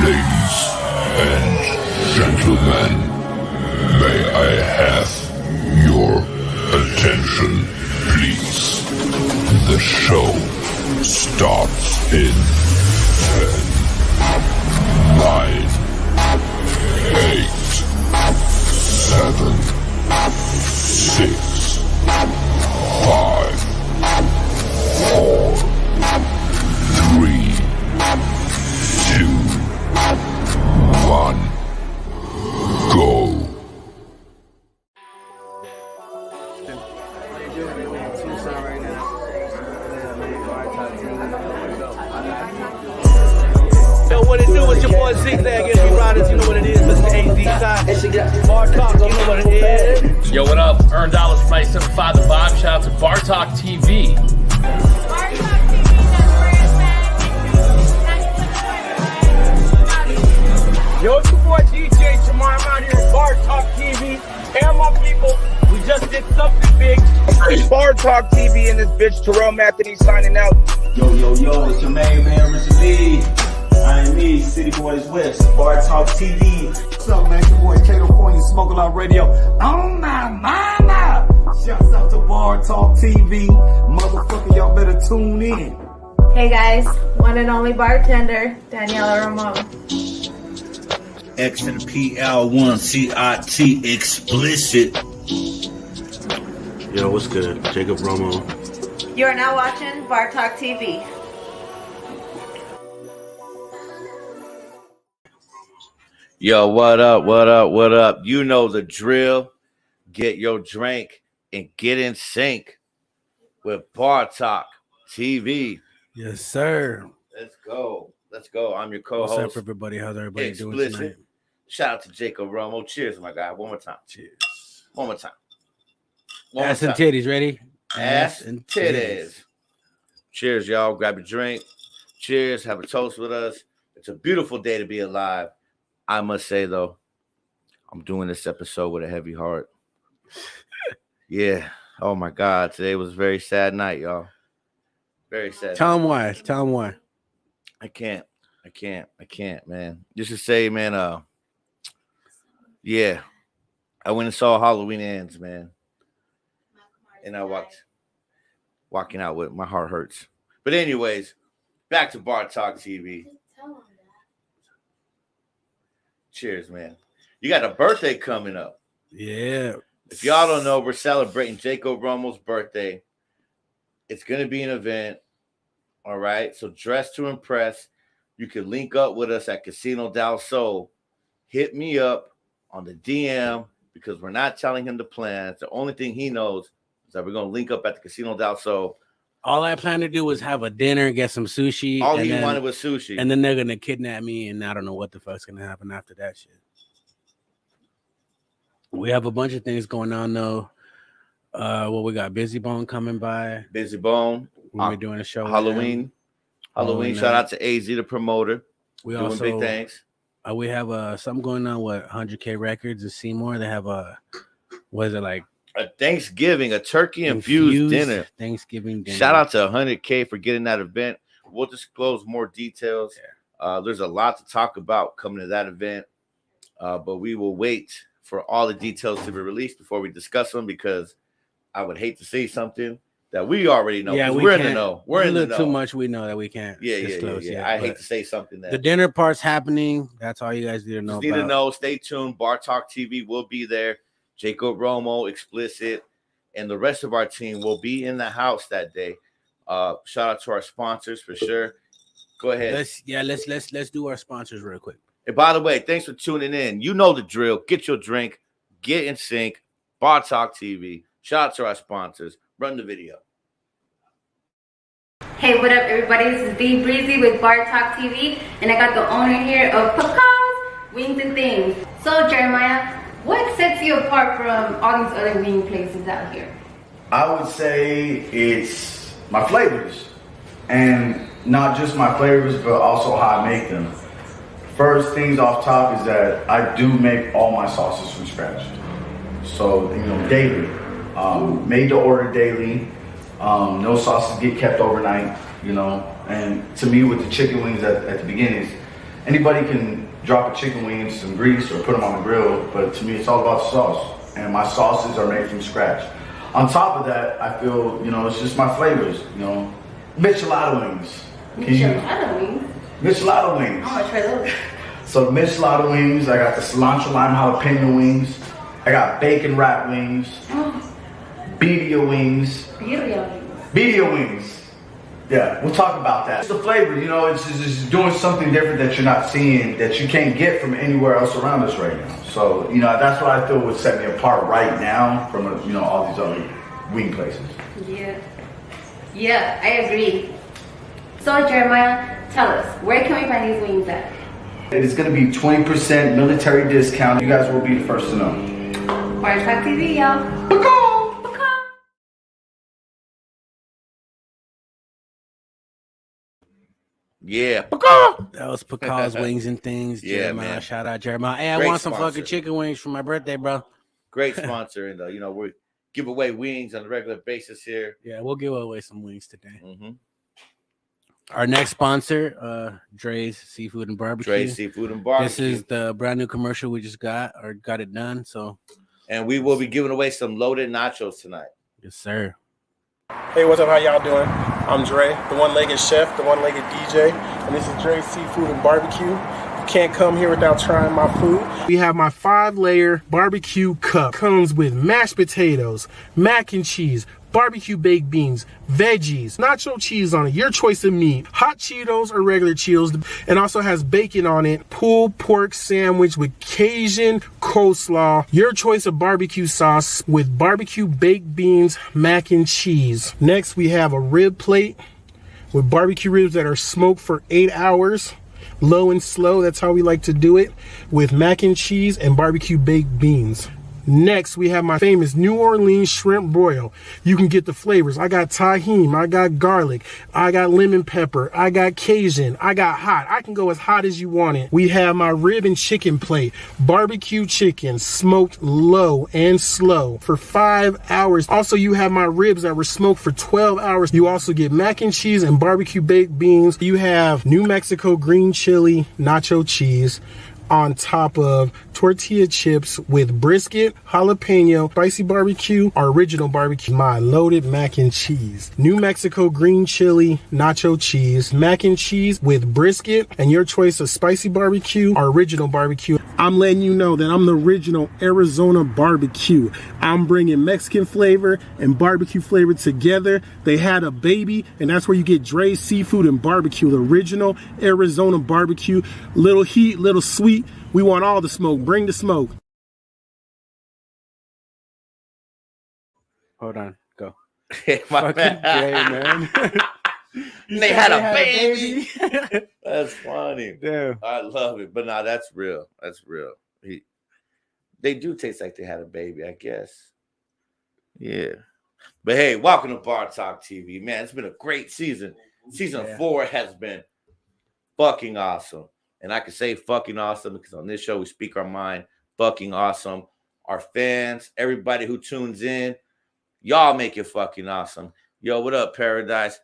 Ladies and gentlemen, may I have your attention, please? The show starts in 10, 9, 8, 7, 6, 5, 4, 3, 2, 1, go. Yo, what it do? It's your boy Zigzag, Energy Riders. You know what it is. Mr. AZ Side. Bar Talk, you know what it is. Yo, what up? Earn dollars from 975 The Vibe. Shout out to Bar Talk TV. Yo, it's your boy DJ Shamar. I'm out here at Bar Talk TV. Hey, my people, we just did something big. It's Bar Talk TV and this bitch Terrell Anthony signing out. Yo, it's your main man, Richard Lee. I am me, City Boys West, Bar Talk TV. What's up, man? It's your boy Kato Corny, Smoke a Lot Radio. Oh my mama! Shouts out to Bar Talk TV. Motherfucker, y'all better tune in. Hey guys, one and only bartender, Daniela Ramon. X and PL1 CIT explicit. Yo, what's good? Jacob Romo. You are now watching Bar Talk TV. Yo, what up? You know the drill. Get your drink and get in sync with Bar Talk TV. Yes, sir. Let's go. I'm your co-host. What's up, everybody? How's everybody doing tonight? Shout out to Jacob Romo. Cheers, my guy. One more time. Cheers. One more time. Ass and titties, ready? Ass and titties. Cheers, y'all. Grab your drink. Cheers. Have a toast with us. It's a beautiful day to be alive. I must say, though, I'm doing this episode with a heavy heart. Yeah. Oh, my God. Today was a very sad night, y'all. Very sad. Tell him why. I can't, man. Just to say, man, yeah. I went and saw Halloween Ends, man. And I walking out with my heart hurts. But anyways, back to Bar Talk TV. Cheers, man. You got a birthday coming up. Yeah. If y'all don't know, we're celebrating Jacob Romo's birthday. It's going to be an event. All right. So dress to impress. You can link up with us at Casino Del Sol. Hit me up on the DM because we're not telling him the plans. The only thing he knows is that we're going to link up at the Casino Del Sol. All I plan to do was have a dinner, get some sushi. All he wanted was sushi. And then they're going to kidnap me, and I don't know what the fuck's going to happen after that shit. We have a bunch of things going on, though. We got Busy Bone coming by. Busy Bone. We're doing a show. Halloween. Shout out to AZ, the promoter. We doing also big things. We have something going on with 100K Records and Seymour. They have what is it like? A Thanksgiving, a turkey infused dinner. Thanksgiving dinner. Shout out to 100K for getting that event. We'll disclose more details. Yeah. There's a lot to talk about coming to that event, but we will wait for all the details to be released before we discuss them because I would hate to say something that we already know. Yeah, we're in the know. We're in the know. Too much we know that we can't. Yeah. I hate to say something that the dinner part's happening. That's all you guys need to know. To know. Stay tuned. Bar Talk TV will be there. Jacob Romo, Explicit, and the rest of our team will be in the house that day. Shout out to our sponsors for sure. Go ahead. Let's do our sponsors real quick. And by the way, thanks for tuning in. You know the drill. Get your drink. Get in sync. Bar Talk TV. Shout out to our sponsors. Run the video. Hey, what up, everybody? This is B Breezy with Bar Talk TV, and I got the owner here of Pecans, Wings and Things. So, Jeremiah, what sets you apart from all these other wing places out here? I would say it's my flavors. And not just my flavors, but also how I make them. First things off top is that I do make all my sauces from scratch. So, daily. Made to order daily. No sauces get kept overnight, And to me, with the chicken wings at the beginning, Anybody can drop a chicken wing into some grease or put them on the grill, but to me, it's all about the sauce. And my sauces are made from scratch. On top of that, I feel, it's just my flavors, Michelada wings. Michelada wings? Michelada wings. I'm gonna try those. So Michelada wings, I got the cilantro lime jalapeno wings. I got bacon wrap wings. Birria wings. Birria wings. Yeah, we'll talk about that. It's the flavor, it's just doing something different that you're not seeing, that you can't get from anywhere else around us right now. So, that's what I feel would set me apart right now from, all these other wing places. Yeah, I agree. So, Jeremiah, tell us, where can we find these wings at? It is going to be 20% military discount. You guys will be the first to know. Bar Talk TV, y'all. Yeah. That was Pacaw's Wings and Things. Yeah, Jeremiah. man. Shout out, Jeremiah. Hey, I Great want some sponsor. fucking chicken wings for my birthday, bro. Great sponsor. And, we give away wings on a regular basis here. Yeah, we'll give away some wings today. Mm-hmm. Our next sponsor, Dre's Seafood and Barbecue. Dre's Seafood and Barbecue. This is the brand new commercial we just got it done. So, and we will be giving away some loaded nachos tonight. Yes, sir. Hey, what's up? How y'all doing? I'm Dre, the one-legged chef, the one-legged DJ, and this is Dre's Seafood and Barbecue. You can't come here without trying my food. We have my 5-layer barbecue cup. Comes with mashed potatoes, mac and cheese, barbecue baked beans, veggies, nacho cheese on it, your choice of meat, hot Cheetos or regular Cheetos, and also has bacon on it, pulled pork sandwich with Cajun coleslaw, your choice of barbecue sauce with barbecue baked beans, mac and cheese. Next, we have a rib plate with barbecue ribs that are smoked for 8 hours. Low and slow, that's how we like to do it, with mac and cheese and barbecue baked beans. Next, we have my famous New Orleans shrimp broil. You can get the flavors. I got tahini, I got garlic, I got lemon pepper, I got Cajun, I got hot. I can go as hot as you want it. We have my rib and chicken plate. Barbecue chicken, smoked low and slow for 5 hours. Also, you have my ribs that were smoked for 12 hours. You also get mac and cheese and barbecue baked beans. You have New Mexico green chili nacho cheese on top of tortilla chips with brisket, jalapeno, spicy barbecue, or original barbecue, my loaded mac and cheese. New Mexico green chili, nacho cheese, mac and cheese with brisket, and your choice of spicy barbecue or original barbecue. I'm letting you know that I'm the original Arizona barbecue. I'm bringing Mexican flavor and barbecue flavor together. They had a baby, and that's where you get Dre's Seafood and Barbecue, the original Arizona barbecue. Little heat, little sweet. We want all the smoke. Bring the smoke. Hold on. Go. My Fucking Dre, man. They had a baby. That's funny. Damn. I love it. But no, that's real. That's real. They do taste like they had a baby, I guess. Yeah. But hey, welcome to Bar Talk TV. Man, it's been a great season. Season 4 has been fucking awesome. And I can say fucking awesome because on this show we speak our mind. Fucking awesome. Our fans, everybody who tunes in, y'all make it fucking awesome. Yo, what up, Paradise?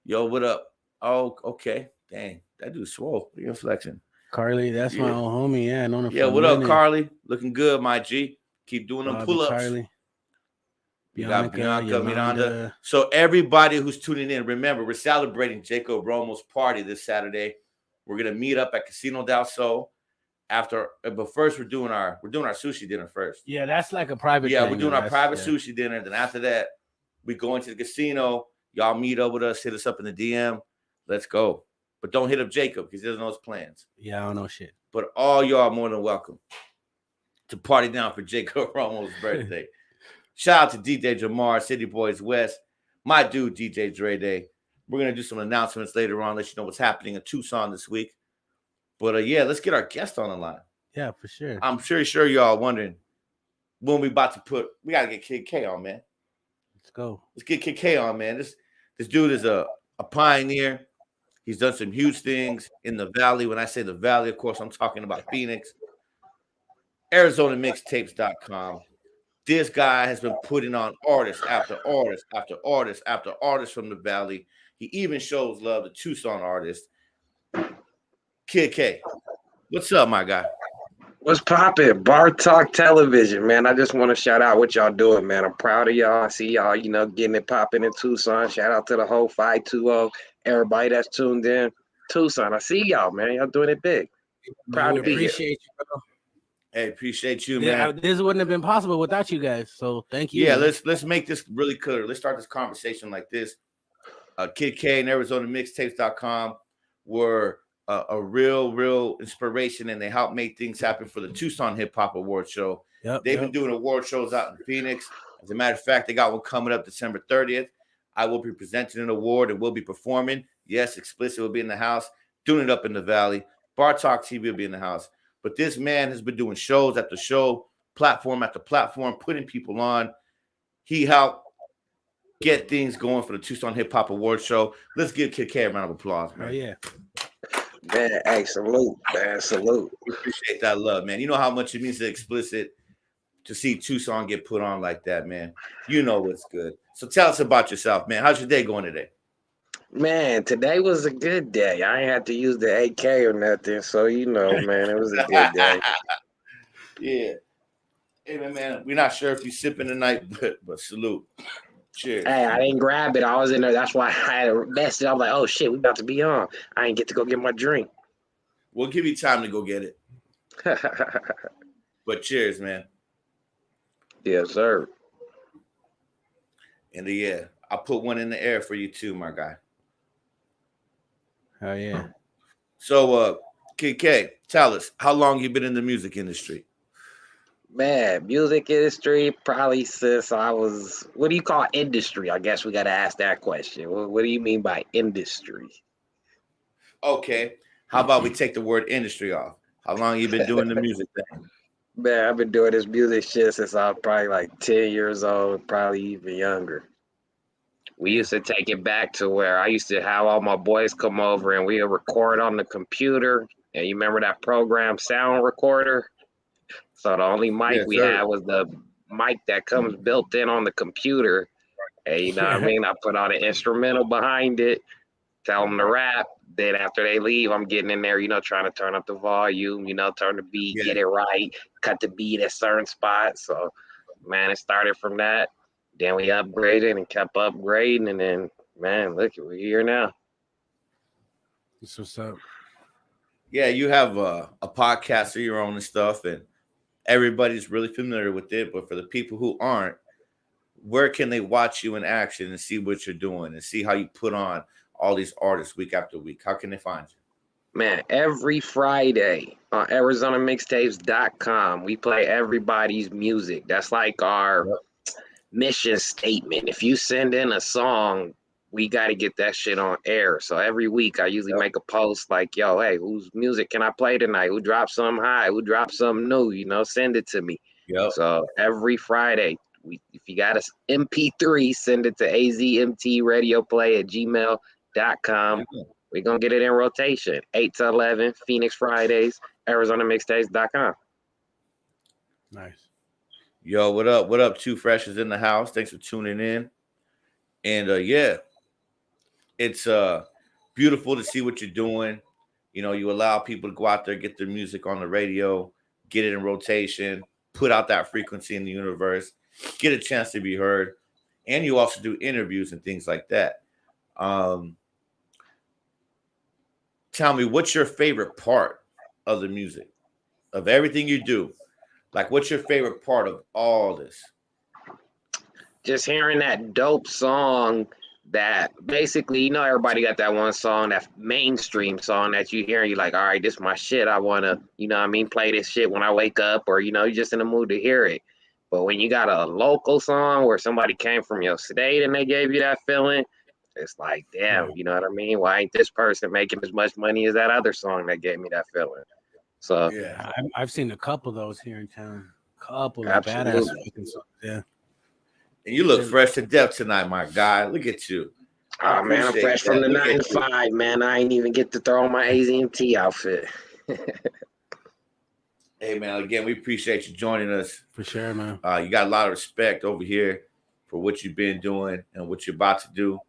Yo, what up? Oh, okay. Dang, that dude swole. You're flexing. Carly, that's my old homie. Yeah, I know her. Yeah, what up, Carly? Looking good, my G. Keep doing them pull-ups. Carly. You got Bianca, Miranda. So everybody who's tuning in, remember, we're celebrating Jacob Romo's party this Saturday. We're gonna meet up at Casino del Sol but first we're doing our sushi dinner first. Yeah, that's like a private. Yeah, thing, we're doing our private sushi dinner. Then after that, we go into the casino. Y'all meet up with us. Hit us up in the DM. Let's go. But don't hit up Jacob because he doesn't know his plans. Yeah, I don't know shit. But all y'all are more than welcome to party down for Jacob Romo's birthday. Shout out to DJ Jamar, City Boys West, my dude DJ Dre Day. We're going to do some announcements later on, let you know what's happening in Tucson this week. But yeah, let's get our guest on the line. Yeah, for sure. I'm sure y'all wondering when we about to we got to get Kid K on, man. Let's go. Let's get Kid K on, man. This dude is a pioneer. He's done some huge things in the Valley. When I say the Valley, of course, I'm talking about Phoenix. ArizonaMixtapes.com. This guy has been putting on artists after artists after artists after artists from the Valley. He even shows love to Tucson artists. Kid K, What's up, my guy? What's poppin'? Bar Talk Television, man. I just want to shout out what y'all doing, man. I'm proud of y'all. I see y'all, getting it popping in Tucson. Shout out to the whole 520, everybody that's tuned in. Tucson, I see y'all, man. Y'all doing it big. Proud to be here. Appreciate you, bro. Hey, appreciate you, Yeah, man. this wouldn't have been possible without you guys. So thank you. Yeah, man. let's make this really clear. Let's start this conversation like this. Kid K and Arizona Mixtapes.com were a real inspiration, and they helped make things happen for the Tucson Hip Hop Award Show. They've been doing award shows out in Phoenix. As a matter of fact, they got one coming up December 30th. I will be presenting an award and will be performing. Yes, Explicit will be in the house, doing it up in the Valley. Bar Talk TV will be in the house. But this man has been doing shows after show, platform after platform, putting people on. He helped get things going for the Tucson Hip Hop Award Show. Let's give Kid K a round of applause, man. Oh, yeah. Man, hey, salute, man, salute. We appreciate that love, man. You know how much it means to Explicit to see Tucson get put on like that, man. You know what's good. So tell us about yourself, man. How's your day going today? Man, today was a good day. I ain't had to use the AK or nothing, so man, it was a good day. Yeah. Hey, man, we're not sure if you're sipping tonight, but salute. Cheers. Hey, I didn't grab it. I was in there. That's why I had a message. I was like, oh, shit, we about to be on. I didn't get to go get my drink. We'll give you time to go get it. But cheers, man. Yes, sir. And yeah, I'll put one in the air for you too, my guy. Oh, yeah. So, Kid K, tell us, how long you been in the music industry? Man, music industry, probably since I was, what do you call industry? I guess we got to ask that question. What do you mean by industry? Okay. How about we take the word industry off? How long you been doing the music thing? Man, I've been doing this music shit since I was probably like 10 years old, probably even younger. We used to take it back to where I used to have all my boys come over and we would record on the computer. And you remember that program, Sound Recorder? So the only mic we had was the mic that comes built in on the computer. And you know what I mean? I put on an instrumental behind it, tell them to rap. Then after they leave, I'm getting in there, trying to turn up the volume, turn the beat, get it right, cut the beat at certain spots. So, man, it started from that. Then we upgraded and kept upgrading. And then, man, look, we're here now. That's what's up. Yeah, you have a podcast of your own and stuff, and everybody's really familiar with it. But for the people who aren't, where can they watch you in action and see what you're doing and see how you put on all these artists week after week? How can they find you? Man, every Friday on ArizonaMixtapes.com, we play everybody's music. That's like our mission statement. If you send in a song, we got to get that shit on air. So every week I usually make a post like, yo, hey, whose music can I play tonight? Who dropped something high? Who dropped something new? Send it to me. So every Friday, if you got an MP3, send it to azmtradioplay@gmail.com. We're going to get it in rotation. 8 to 11, Phoenix Fridays, ArizonaMixtapes.com. Nice. Yo, what up? What up? Two Freshers in the house. Thanks for tuning in. And yeah, it's beautiful to see what you're doing. You allow people to go out there, get their music on the radio, get it in rotation, put out that frequency in the universe, get a chance to be heard. And you also do interviews and things like that. Tell me, what's your favorite part of the music, of everything you do? Like, what's your favorite part of all this? Just hearing that dope song that basically, everybody got that one song, that mainstream song that you hear and you're like, all right, this is my shit. I want to, play this shit when I wake up, or, you're just in the mood to hear it. But when you got a local song where somebody came from your state and they gave you that feeling, it's like, damn, you know what I mean? Why ain't this person making as much money as that other song that gave me that feeling? So yeah, I've seen a couple of those here in town. Couple of Absolutely. badass fucking songs. Yeah. And you look fresh to death tonight, my guy. Look at you. Oh, man, I'm fresh from the 9 to 5, man. I ain't even get to throw on my AZMT outfit. Hey, man, again, we appreciate you joining us. For sure, man. You got a lot of respect over here for what you've been doing and what you're about to do.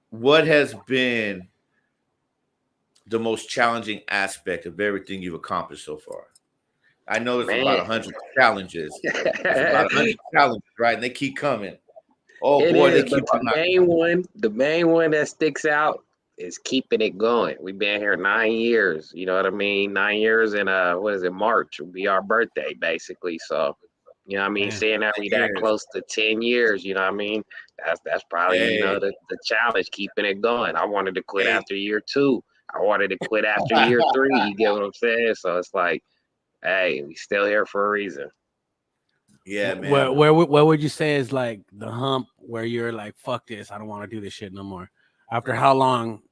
What has been the most challenging aspect of everything you've accomplished so far? I know there's Man. about 100 challenges. There's about 100 challenges, right? And they keep coming. Oh It boy, is, they keep but the main one that sticks out is keeping it going. We've been here 9 years. You know what I mean? 9 years in March will be our birthday, basically. So, you know what I mean? Man. Saying that we that close to 10 years, you know what I mean? That's probably, you know, the challenge, keeping it going. I wanted to quit after year 2. I wanted to quit after year 3. You get what I'm saying? So it's like, hey, we still here for a reason. Yeah, man. Where would you say is like the hump where you're like, fuck this, I don't want to do this shit no more? After how long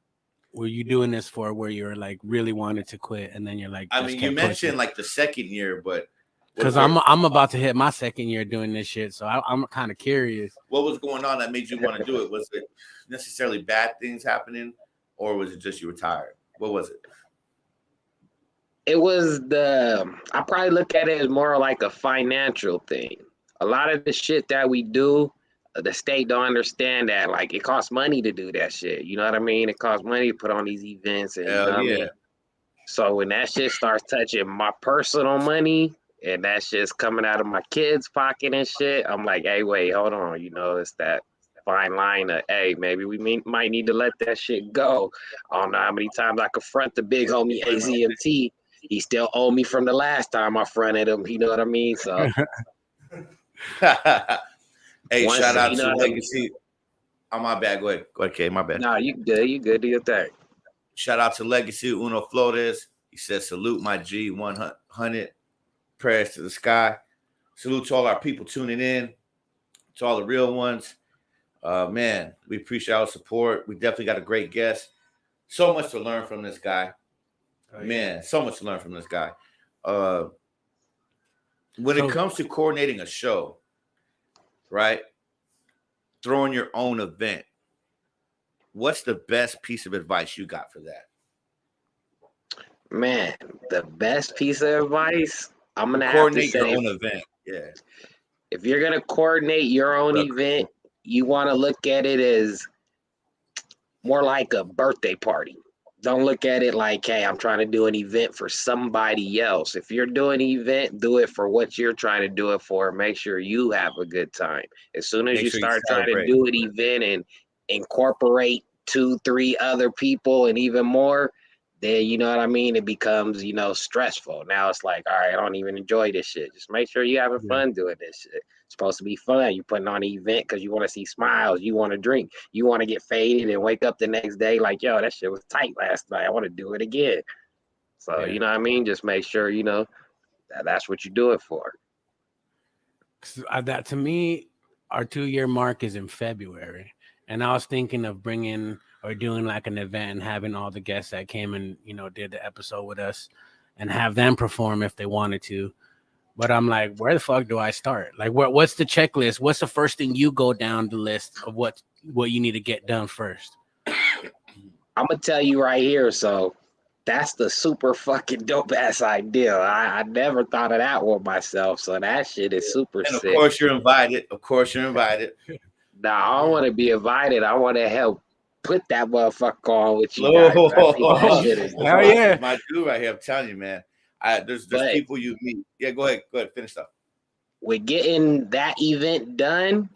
were you doing this for where you're like really wanted to quit and then you're like, I mean, you mentioned like the second year, but because I'm about to hit my second year doing this shit, so I'm kind of curious. What was going on that made you want to do it? Was it necessarily bad things happening, or was it just you were tired? What was it? It was I probably look at it as more like a financial thing. A lot of the shit that we do, the state don't understand that. Like, it costs money to do that shit. You know what I mean? It costs money to put on these events. And, you know what I mean? So when that shit starts touching my personal money and that shit's coming out of my kids' pocket and shit, I'm like, hey, wait, hold on. You know, it's that fine line of, hey, maybe we might need to let that shit go. I don't know how many times I confront the big homie AZMT. He still owe me from the last time I fronted him. You know what I mean? So, hey, shout out to Legacy. Oh, my bad. Go ahead. Go ahead, Kay. My bad. Nah, you good. You good. Do your thing. Shout out to Legacy Uno Flores. He says, salute my G 100. Prayers to the sky. Salute to all our people tuning in, to all the real ones. Man, we appreciate our support. We definitely got a great guest. So much to learn from this guy. Man, so much to learn from this guy. When it comes to coordinating a show, right? Throwing your own event, what's the best piece of advice you got for that? Man, the best piece of advice, I'm going to have to coordinate say, your own event. Yeah. If you're going to coordinate your own event, you want to look at it as more like a birthday party. Don't look at it like, hey, I'm trying to do an event for somebody else. If you're doing an event, do it for what you're trying to do it for. Make sure you have a good time. As soon as you start trying to do an event and incorporate 2-3 other people and even more, then, you know what I mean, it becomes, you know, stressful. Now it's like, all right, I don't even enjoy this shit. Just make sure you're having fun doing this shit. It's supposed to be fun. You're putting on an event because you want to see smiles. You want to drink. You want to get faded and wake up the next day like, yo, that shit was tight last night. I want to do it again. So, you know what I mean? Just make sure, you know, that's what you do it for. That, to me, our 2-year mark is in February. And I was thinking of bringing or doing like an event and having all the guests that came and, you know, did the episode with us and have them perform if they wanted to. But I'm like, where the fuck do I start? Like, what's the checklist? What's the first thing you go down the list of what you need to get done first? I'm going to tell you right here. So that's the super fucking dope ass idea. I never thought of that one myself. So that shit is super sick. Of course you're invited. Nah, I don't want to be invited. I want to help put that motherfucker on with you guys. I think that shit is my dude right here. I'm telling you, man. There's people you meet. Yeah, go ahead. Finish up. With getting that event done,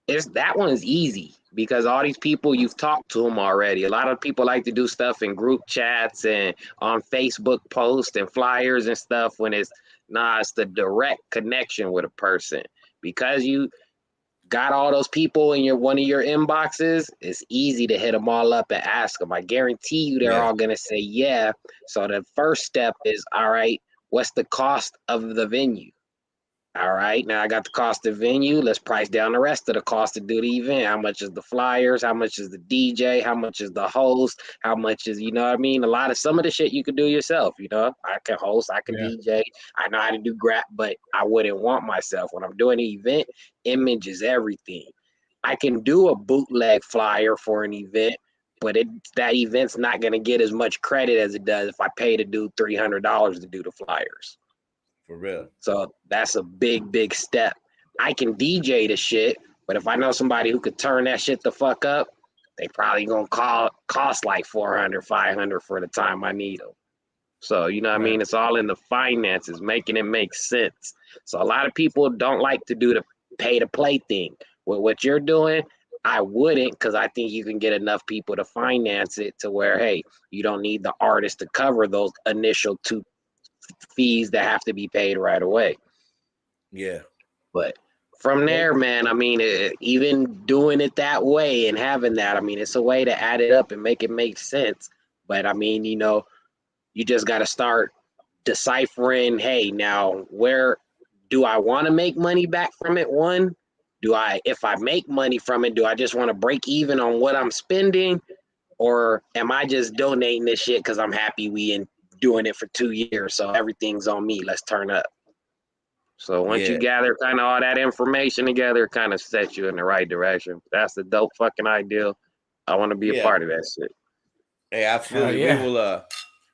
that one's easy because all these people, you've talked to them already. A lot of people like to do stuff in group chats and on Facebook posts and flyers and stuff when it's the direct connection with a person. Because you got all those people in one of your inboxes, it's easy to hit them all up and ask them. I guarantee you they're all going to say yeah. So the first step is, all right, what's the cost of the venue? All right, now I got the cost of venue. Let's price down the rest of the cost to do the event. How much is the flyers? How much is the DJ? How much is the host? How much is, you know what I mean? Some of the shit you could do yourself, you know? I can host, I can DJ. I know how to do grap, but I wouldn't want myself. When I'm doing an event, image is everything. I can do a bootleg flyer for an event, but that event's not going to get as much credit as it does if I pay the dude $300 to do the flyers. For real. So that's a big step. I can DJ the shit, but if I know somebody who could turn that shit the fuck up, they probably gonna cost like 400, 500 for the time I need them. So, you know what I mean? It's all in the finances, making it make sense. So a lot of people don't like to do the pay to play thing. With what you're doing, I wouldn't, because I think you can get enough people to finance it to where, hey, you don't need the artist to cover those initial 2 fees that have to be paid right away. Yeah. But from there, man, I mean, even doing it that way and having that, I mean, it's a way to add it up and make it make sense. But I mean, you know, you just got to start deciphering, hey, now where do I want to make money back from it? One, if I make money from it, do I just want to break even on what I'm spending? Or am I just donating this shit because I'm happy we in doing it for 2 years, so everything's on me, let's turn up. So once you gather kind of all that information together, it kind of sets you in the right direction. That's the dope fucking idea. I want to be a part of that shit. Hey, absolutely.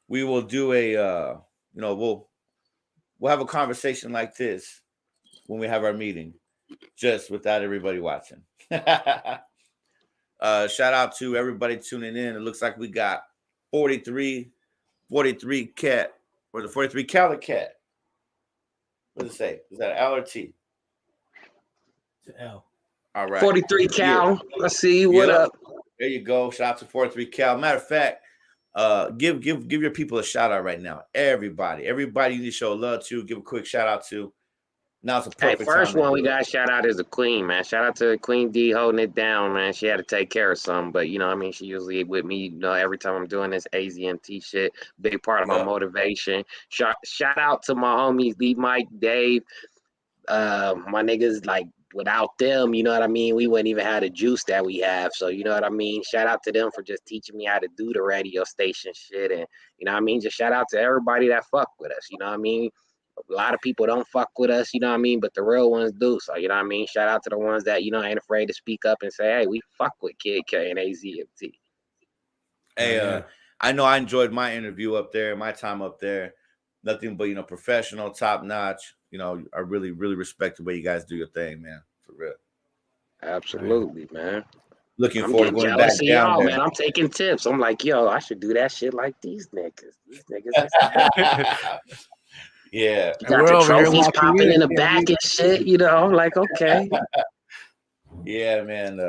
We will do a you know, we'll have a conversation like this when we have our meeting, just without everybody watching. Shout out to everybody tuning in. It looks like we got 43 cat, or the 43 Cali cat. What does it say? Is that an L or T? It's an L. All right. 43 Cal. I see you. What up? There you go. Shout out to 43 Cal. Matter of fact, give your people a shout out right now. Everybody you need to show love to. Give a quick shout out to. Now it's a perfect first time one we got to shout out is the Queen, man. Shout out to Queen D holding it down, man. She had to take care of something, but you know, I mean, she usually with me, you know, every time I'm doing this AZMT shit. Big part of my motivation. Shout out to my homies D, Mike, Dave, my niggas. Like, without them, you know what I mean, we wouldn't even have the juice that we have. So you know what I mean, shout out to them for just teaching me how to do the radio station shit. And you know what I mean, just shout out to everybody that fuck with us. You know what I mean, a lot of people don't fuck with us, you know what I mean, but the real ones do. So you know what I mean, shout out to the ones that, you know, ain't afraid to speak up and say, hey, we fuck with Kid K and AZMT. Hey, I know I enjoyed my interview up there, my time up there. Nothing but, you know, professional, top notch. You know, I really, really respect the way you guys do your thing, man. For real. Absolutely, man. Looking forward to going back down y'all, there. Man, I'm taking tips. I'm like, yo, I should do that shit like these niggas. These niggas. Yeah. You got the trophies popping in the back and shit, you know. I'm like, okay. Yeah, man.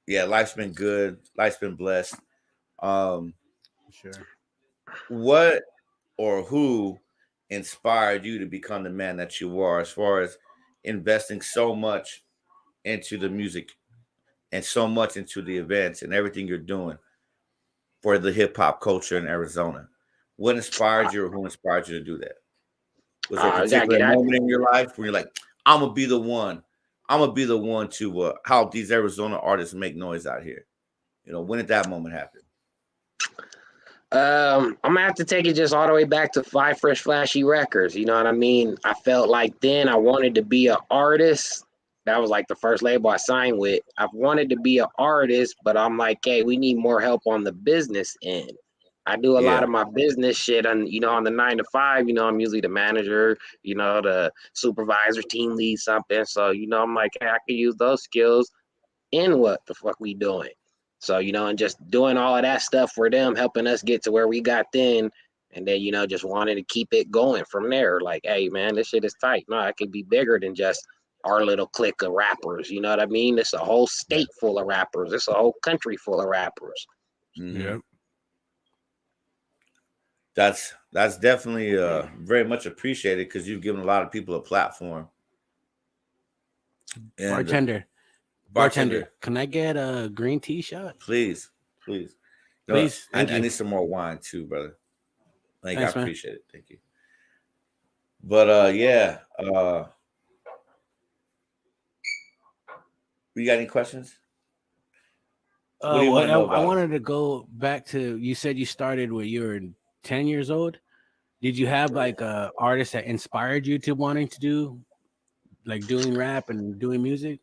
Yeah, life's been good. Life's been blessed. Sure. What or who inspired you to become the man that you are, as far as investing so much into the music and so much into the events and everything you're doing for the hip hop culture in Arizona? What inspired you, or who inspired you to do that? Was there a particular moment in your life where you're like, I'm gonna be the one to help these Arizona artists make noise out here? You know, when did that moment happen? I'm gonna have to take it just all the way back to Five Fresh Flashy Records. You know what I mean? I felt like then I wanted to be an artist. That was like the first label I signed with. I've wanted to be an artist, but I'm like, hey, we need more help on the business end. I do a lot of my business shit on, you know, on the 9 to 5, you know, I'm usually the manager, you know, the supervisor, team lead, something. So, you know, I'm like, hey, I can use those skills in what the fuck we doing. So, you know, and just doing all of that stuff for them, helping us get to where we got then. And then, you know, just wanting to keep it going from there. Like, hey, man, this shit is tight. No, it could be bigger than just our little clique of rappers. You know what I mean? It's a whole state full of rappers. It's a whole country full of rappers. Mm-hmm. Yep. That's definitely very much appreciated, because you've given a lot of people a platform. And Bartender, can I get a green tea shot? Please. Please. I need some more wine too, brother. Thanks, I appreciate it. Thank you. But yeah. You got any questions? I wanted to go back to, you said you started when you were 10 years old. Did you have like a artist that inspired you to wanting to do, like, doing rap and doing music?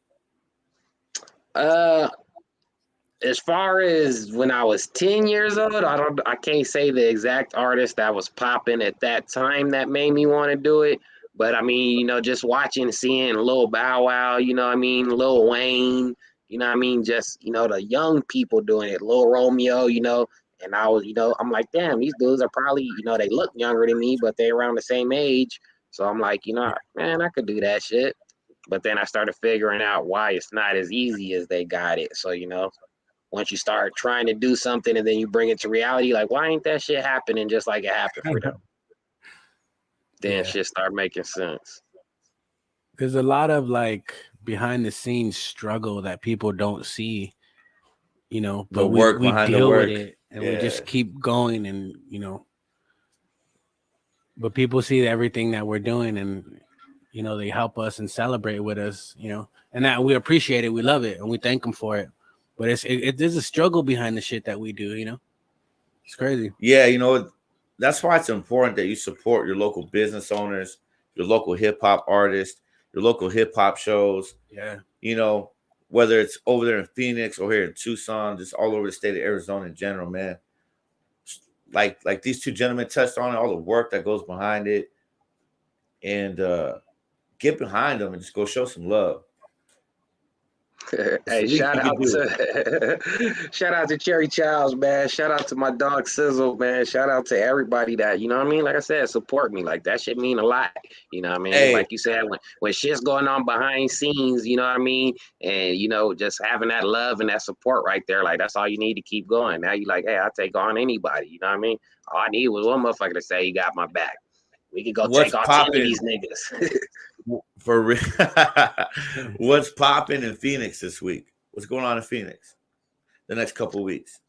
As far as when I was 10 years old, I can't say the exact artist that was popping at that time that made me want to do it. But I mean, you know, just watching, seeing Lil Bow Wow, you know what I mean, Lil Wayne, you know what I mean, just, you know, the young people doing it, Lil Romeo, you know, and I was, you know, I'm like, damn, these dudes are probably, you know, they look younger than me, but they're around the same age. So I'm like, you know, man, I could do that shit. But then I started figuring out why it's not as easy as they got it. So, you know, once you start trying to do something and then you bring it to reality, like, why ain't that shit happening just like it happened for them? Then shit start making sense. There's a lot of like behind the scenes struggle that people don't see, you know, but The work we behind the deal with work. it and we just keep going, and you know, but people see everything that we're doing, and you know, they help us and celebrate with us, you know, and that we appreciate it, we love it, and we thank them for it. But there's a struggle behind the shit that we do, you know. It's crazy. Yeah, you know, that's why it's important that you support your local business owners, your local hip hop artists, your local hip hop shows. Yeah. You know, whether it's over there in Phoenix or here in Tucson, just all over the state of Arizona in general, man. Like these two gentlemen touched on it, all the work that goes behind it, and get behind them and just go show some love. Hey, shout out to Cherry Childs, man. Shout out to my dog Sizzle, man. Shout out to everybody that, you know what I mean? Like I said, support me. Like that shit mean a lot. You know what I mean? Hey. Like you said, when shit's going on behind scenes, you know what I mean? And you know, just having that love and that support right there, like that's all you need to keep going. Now you like, hey, I'll take on anybody. You know what I mean? All I need was one motherfucker to say you got my back. We could go take on 10 of these niggas. For real. What's popping in Phoenix this week? What's going on in Phoenix the next couple of weeks?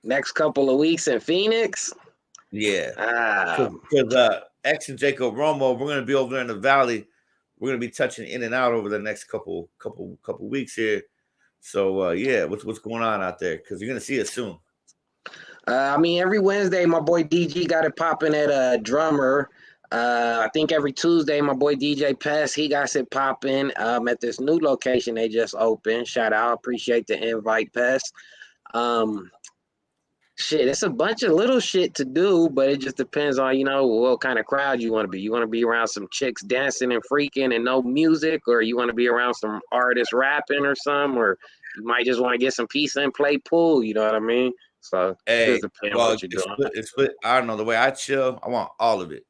Next couple of weeks in Phoenix? Yeah. Because X and Jacob Romo, we're going to be over there in the Valley. We're going to be touching in and out over the next couple weeks here. So, yeah, what's going on out there? Because you're going to see it soon. I mean, every Wednesday, my boy DG got it popping at Drummer. I think every Tuesday, my boy DJ Pest, he got it popping at this new location they just opened. Shout out, appreciate the invite, Pest. Shit, it's a bunch of little shit to do, but it just depends on, you know, what kind of crowd you want to be. You want to be around some chicks dancing and freaking and no music, or you want to be around some artists rapping or something, or you might just want to get some pizza and play pool, you know what I mean? So Hey, it just depends what you're doing. It's I don't know, the way I chill, I want all of it.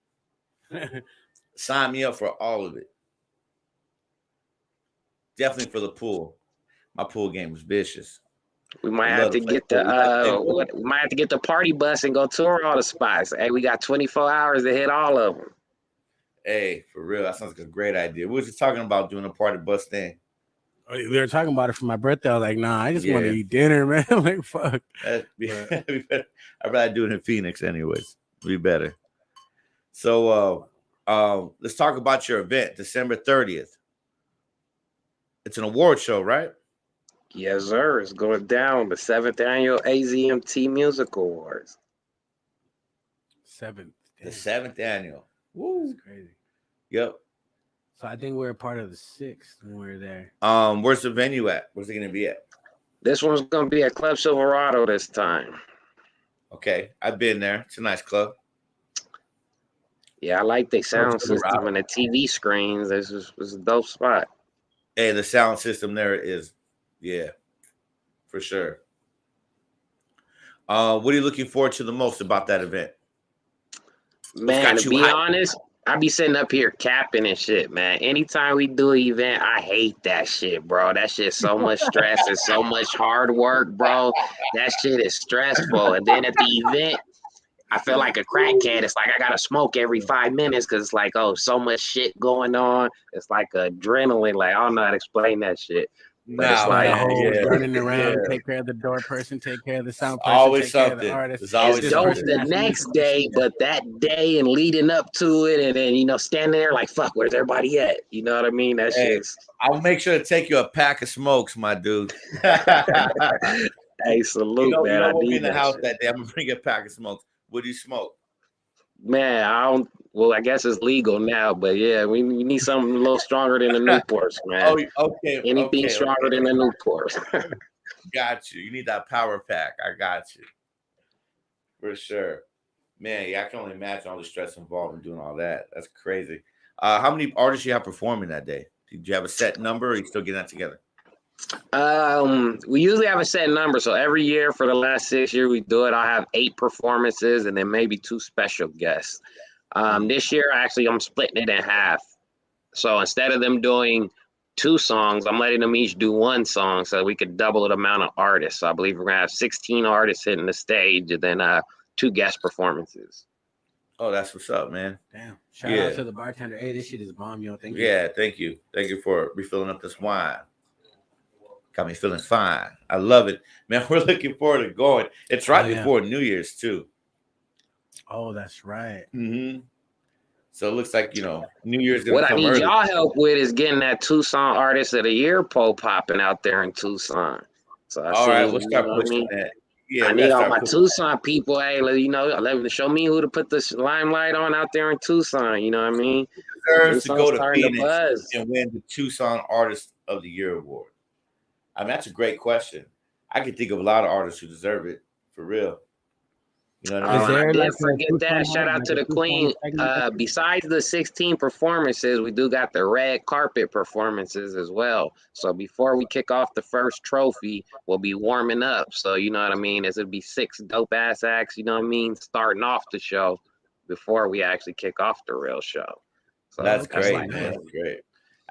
Sign me up for all of it. Definitely for the pool. My pool game is vicious. We might have to get the party bus and go tour all the spots. Hey, we got 24 hours to hit all of them. Hey, for real, that sounds like a great idea. We were just talking about doing a party bus thing. We were talking about it for my birthday. I was like, nah, I just want to eat dinner, man. Like, fuck. I'd rather do it in Phoenix anyways. It'd be better. So let's talk about your event, December 30th. It's an award show, right? Yes, sir. It's going down, the 7th annual AZMT Music Awards. The 7th annual. Woo. That's crazy. Yep. So I think we're a part of the 6th when we were there. Where's the venue at? Where's it going to be at? This one's going to be at Club Silverado this time. Okay. I've been there. It's a nice club. Yeah, I like the sound system and the TV screens. This is a dope spot. Hey, the sound system there is, yeah, for sure. What are you looking forward to the most about that event? Man, to be honest, I be sitting up here capping and shit, man. Anytime we do an event, I hate that shit, bro. That shit's so much stress and so much hard work, bro. That shit is stressful. And then at the event, I feel like a crackhead. It's like I gotta smoke every 5 minutes because it's like, oh, so much shit going on. It's like adrenaline. Like, I don't know how to explain that shit. But it's like running around, take care of the door person, take care of the sound person, always take care something. of the artist. It's always it's dope the next day, but that day and leading up to it, and then, you know, standing there like, fuck, where's everybody at? You know what I mean? That shit's... I'll make sure to take you a pack of smokes, my dude. Hey, salute, man. You know, I we'll be need in the that house shit. that day. I'm going to bring you a pack of smokes. What do you smoke? Man, I don't. Well, I guess it's legal now, but yeah, we need something a little stronger than the Newports, man. Oh, okay. Anything stronger than the Newports. Got you. You need that power pack. I got you. For sure. Man, yeah, I can only imagine all the stress involved in doing all that. That's crazy. How many artists you have performing that day? Did you have a set number, or are you still getting that together? We usually have a set number, so every year for the last 6 years we do it. I have 8 performances and then maybe 2 special guests. This year, actually, I'm splitting it in half. So instead of them doing 2 songs, I'm letting them each do 1 song so we could double the amount of artists. So I believe we're gonna have 16 artists hitting the stage and then 2 guest performances. Oh, that's what's up, man. Damn. Shout out to the bartender. Hey, this shit is bomb, yo. Thank you. Yeah, thank you. Thank you for refilling up this wine. Got me feeling fine. I love it. Man, we're looking forward to going. It's right before New Year's, too. Oh, that's right. Mm-hmm. So it looks like, New Year's gonna What come I need early. y'all help with is getting that Tucson Artist of the Year poll popping out there in Tucson. So All right, we'll start pushing that. Yeah, I need all my Tucson people. Hey, show me who to put this limelight on out there in Tucson. You know what I mean? Deserves to go to starting Phoenix buzz. and win the Tucson Artist of the Year award. I mean, that's a great question. I can think of a lot of artists who deserve it, for real. You know what I mean? I did forget that. Shout out to the queen. Besides the 16 performances, we do got the red carpet performances as well. So before we kick off the first trophy, we'll be warming up. So you know what I mean? It'll be 6 dope ass acts, you know what I mean, starting off the show before we actually kick off the real show. So that's great, man. That's great.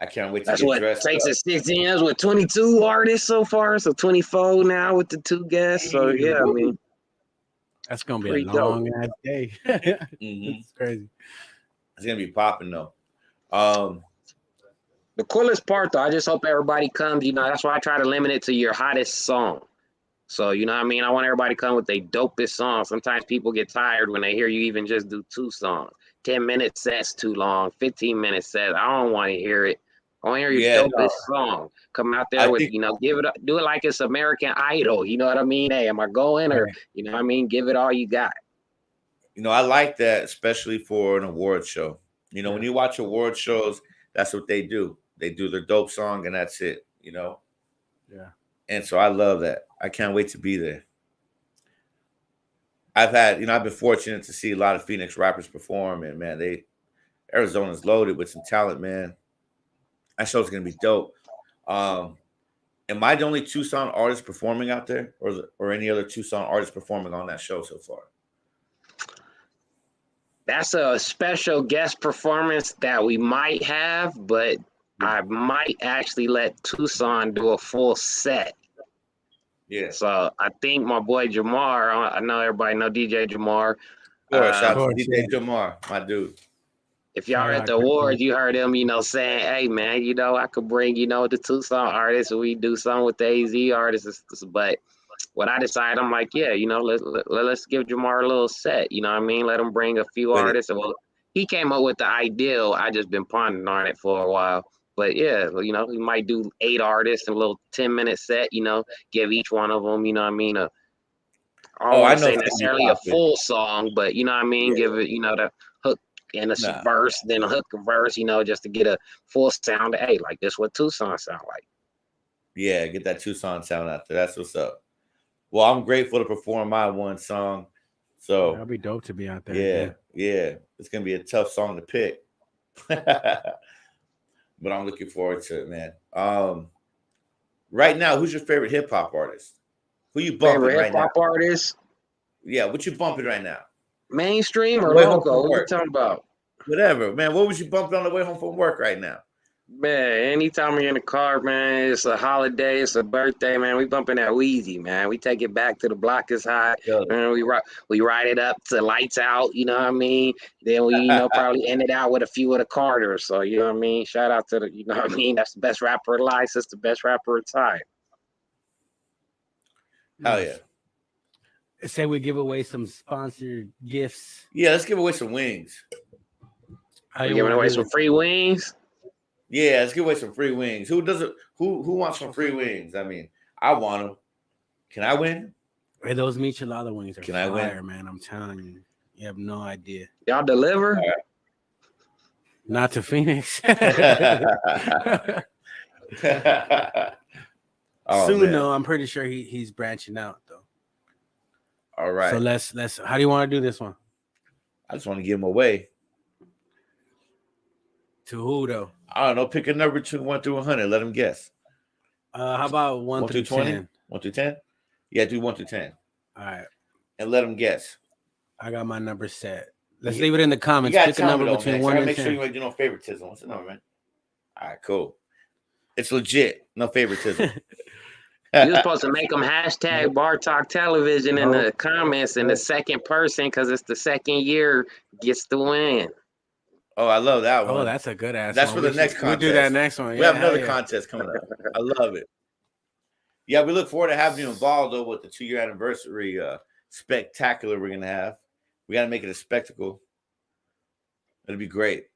I can't wait to that's get what dressed takes up. us 16 years with 22 artists so far. So 24 now with the 2 guests. So yeah, I mean. That's gonna be Pretty a long ass day. It's crazy. It's gonna be popping though. The coolest part though, I just hope everybody comes. You know, that's why I try to limit it to your hottest song. So you know what I mean? I want everybody to come with their dopest song. Sometimes people get tired when they hear you even just do 2 songs. 10-minute sets too long, 15-minute sets. I don't want to hear it. I want to hear your dopest song. Come out there with, give it up, do it like it's American Idol. You know what I mean? Hey, am I going? Or, you know what I mean? Give it all you got. I like that, especially for an award show. When you watch award shows, that's what they do. They do their dope song and that's it, Yeah. And so I love that. I can't wait to be there. I've been fortunate to see a lot of Phoenix rappers perform, and man, Arizona's loaded with some talent, man. That show's gonna be dope. Am I the only Tucson artist performing out there, or any other Tucson artists performing on that show so far? That's a special guest performance that we might have, but I might actually let Tucson do a full set. Yeah. So I think my boy Jamar, I know everybody know DJ Jamar. Shout out to DJ Jamar, my dude. If y'all are at the awards, you heard him, saying, hey, man, I could bring, the Tucson artists and we do something with the AZ artists. But what I decided, I'm like, yeah, let's give Jamar a little set. You know what I mean? Let him bring a few artists. Well, he came up with the ideal. I just been pondering on it for a while. But yeah, he might do 8 artists in a little 10-minute set, give each one of them, I mean, I don't want to say necessarily a full song, but you know what I mean? Give it, the hook and a verse, then a hook and verse, just to get a full sound. Hey, like this what Tucson sound like. Yeah, get that Tucson sound out there. That's what's up. Well, I'm grateful to perform my one song. So that'll be dope to be out there. Yeah. It's gonna be a tough song to pick. But I'm looking forward to it, man. Right now, who's your favorite hip hop artist? Who you bumping right now? Favorite hip hop artist? Yeah, what you bumping right now? Mainstream or local? What you talking about? Whatever, man. What was you bumping on the way home from work right now? Man, anytime we're in the car, man, it's a holiday, it's a birthday, man. We bumping that Wheezy, man. We take it back to the block is hot, and we ride it up to lights out. You know what I mean? Then we, probably end it out with a few of the Carters. So you know what I mean? Shout out to the, you know what I mean? That's the best rapper alive. That's the best rapper of time. Hell yeah! Say we give away some sponsored gifts. Yeah, let's give away some wings. We're giving away some free wings. Yeah, let's give away some free wings. Who doesn't? Who wants some free wings? I mean, I want them. Can I win? Hey, those michelada wings are I fire, win? man. I'm telling you, you have no idea. Y'all deliver? Right. Not to Phoenix. Soon, though. I'm pretty sure he's branching out, though. All right. So let's. How do you want to do this one? I just want to give them away. To who though? I don't know. Pick a number 1 through 100. Let them guess. How about 1 through 20? 10? 1 through 10? Yeah, do 1 through 10. All right. And let them guess. I got my number set. Let's leave it in the comments. You gotta Pick a tell number me though, between man. 1 and 10. Make sure you ain't do no favoritism. What's the number, man? All right, cool. It's legit. No favoritism. You're supposed to make them hashtag Bar Talk Television in the comments in the second person because it's the second year gets the win. Oh, I love that one. Oh, that's a good ass. That's one. for the next contest. We'll do that next one. We have another contest coming up. I love it. Yeah, we look forward to having you involved though with the 2-year anniversary spectacular we're gonna have. We gotta make it a spectacle. It'll be great.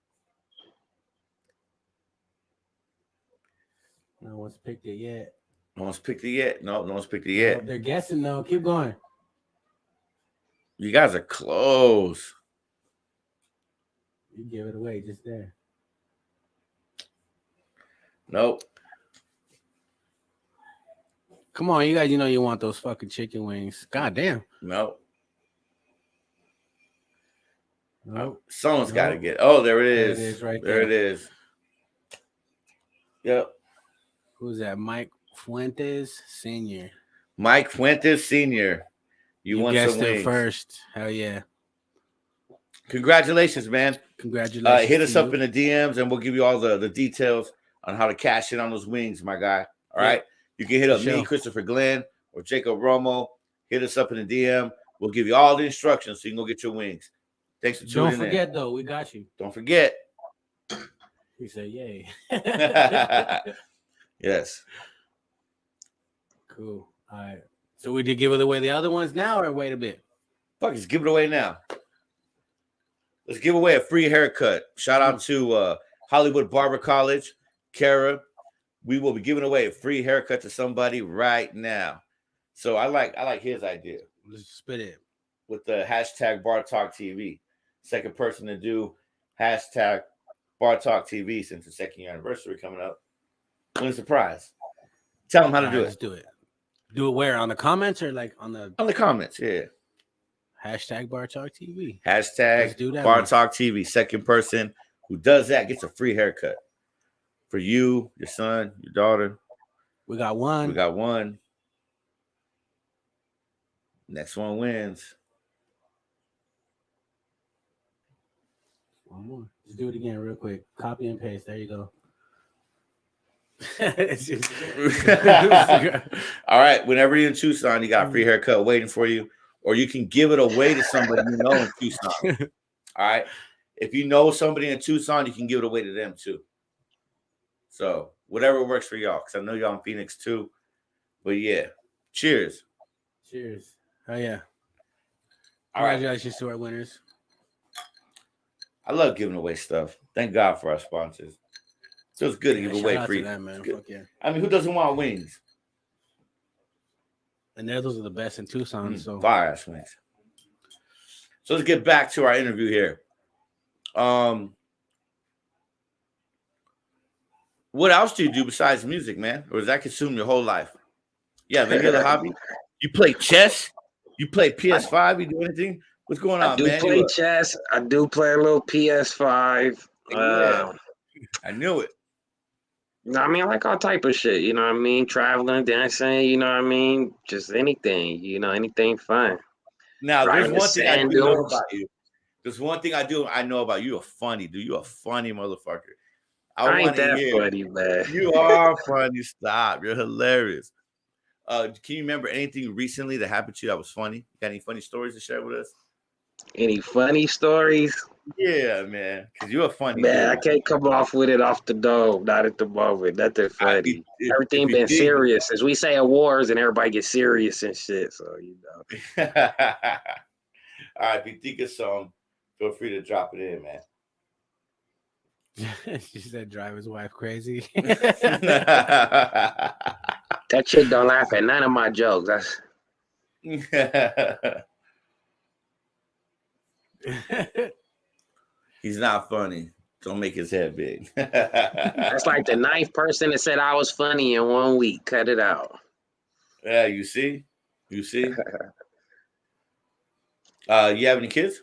No one's picked it yet. No one's picked it yet. No one's picked it yet. Oh, they're guessing though. Keep going. You guys are close. You give it away just there. Nope. Come on, you guys. You know you want those fucking chicken wings. God damn. Nope. Nope. Someone's got to get. Oh, there it is. There it is right there. It is. Yep. Who's that? Mike Fuentes Sr. Mike Fuentes Sr. You won some guessed wings. it first. Hell yeah. Congratulations, man. Congratulations. Hit us up in the DMs and we'll give you all the details on how to cash in on those wings, my guy. All right. You can hit up me, Christopher Glenn, or Jacob Romo. Hit us up in the DM. We'll give you all the instructions so you can go get your wings. Thanks for tuning in. Don't forget, though, we got you. Don't forget. He said, yay. Yes. Cool. All right. So we did give away the other ones now or wait a bit? Fuck, let's give it away now. Let's give away a free haircut. Shout out to Hollywood Barber College, Kara. We will be giving away a free haircut to somebody right now. So I like his idea. Let's spit it. With the hashtag Bar Talk TV. Second person to do hashtag Bar Talk TV since the 2nd year anniversary coming up. Win a surprise. Tell them how to do it. Let's do it. Do it where? On the comments or like on the comments, yeah. Hashtag Bar Talk TV. Hashtag Bar Talk TV. Second person who does that gets a free haircut. For you, your son, your daughter. We got one. We got one. Next one wins. One more. Just do it again real quick. Copy and paste. There you go. All right. Whenever you're in Tucson, you got a free haircut waiting for you. Or you can give it away to somebody you know in Tucson. All right. If you know somebody in Tucson, you can give it away to them too. So whatever works for y'all, because I know y'all in Phoenix too. But yeah, cheers. Cheers. Oh yeah. All right. Congratulations to our winners. I love giving away stuff. Thank God for our sponsors. Feels good to give away free. That, man. Fuck yeah. I mean, who doesn't want wings? And those are the best in Tucson. So fire ass wings. So let's get back to our interview here. What else do you do besides music, man? Or does that consume your whole life? Yeah, maybe other hobby. You play chess? You play PS5? You do anything? What's going on, man? I do play chess. I do play a little PS5. I knew it. I mean, like all type of shit, you know what I mean? Traveling, dancing, you know what I mean? Just anything, you know, anything fun. Now, there's one thing I do know about you. There's one thing I know about you. You're funny, dude. You're a funny motherfucker. I ain't that funny, man. You are funny. Stop. You're hilarious. Can you remember anything recently that happened to you that was funny? Got any funny stories to share with us? Any funny stories? Yeah, man. Because you're a funny man. dude. I can't come off with it off the dome. Not at the moment. Nothing funny. Everything been serious. As we say awards and everybody gets serious and shit. So, you know. All right. If you think of some, feel free to drop it in, man. She said drive his wife crazy. That chick don't laugh at none of my jokes. He's not funny. Don't make his head big. That's like the 9th person that said I was funny in 1 week. Cut it out. Yeah, you see? You see? You have any kids?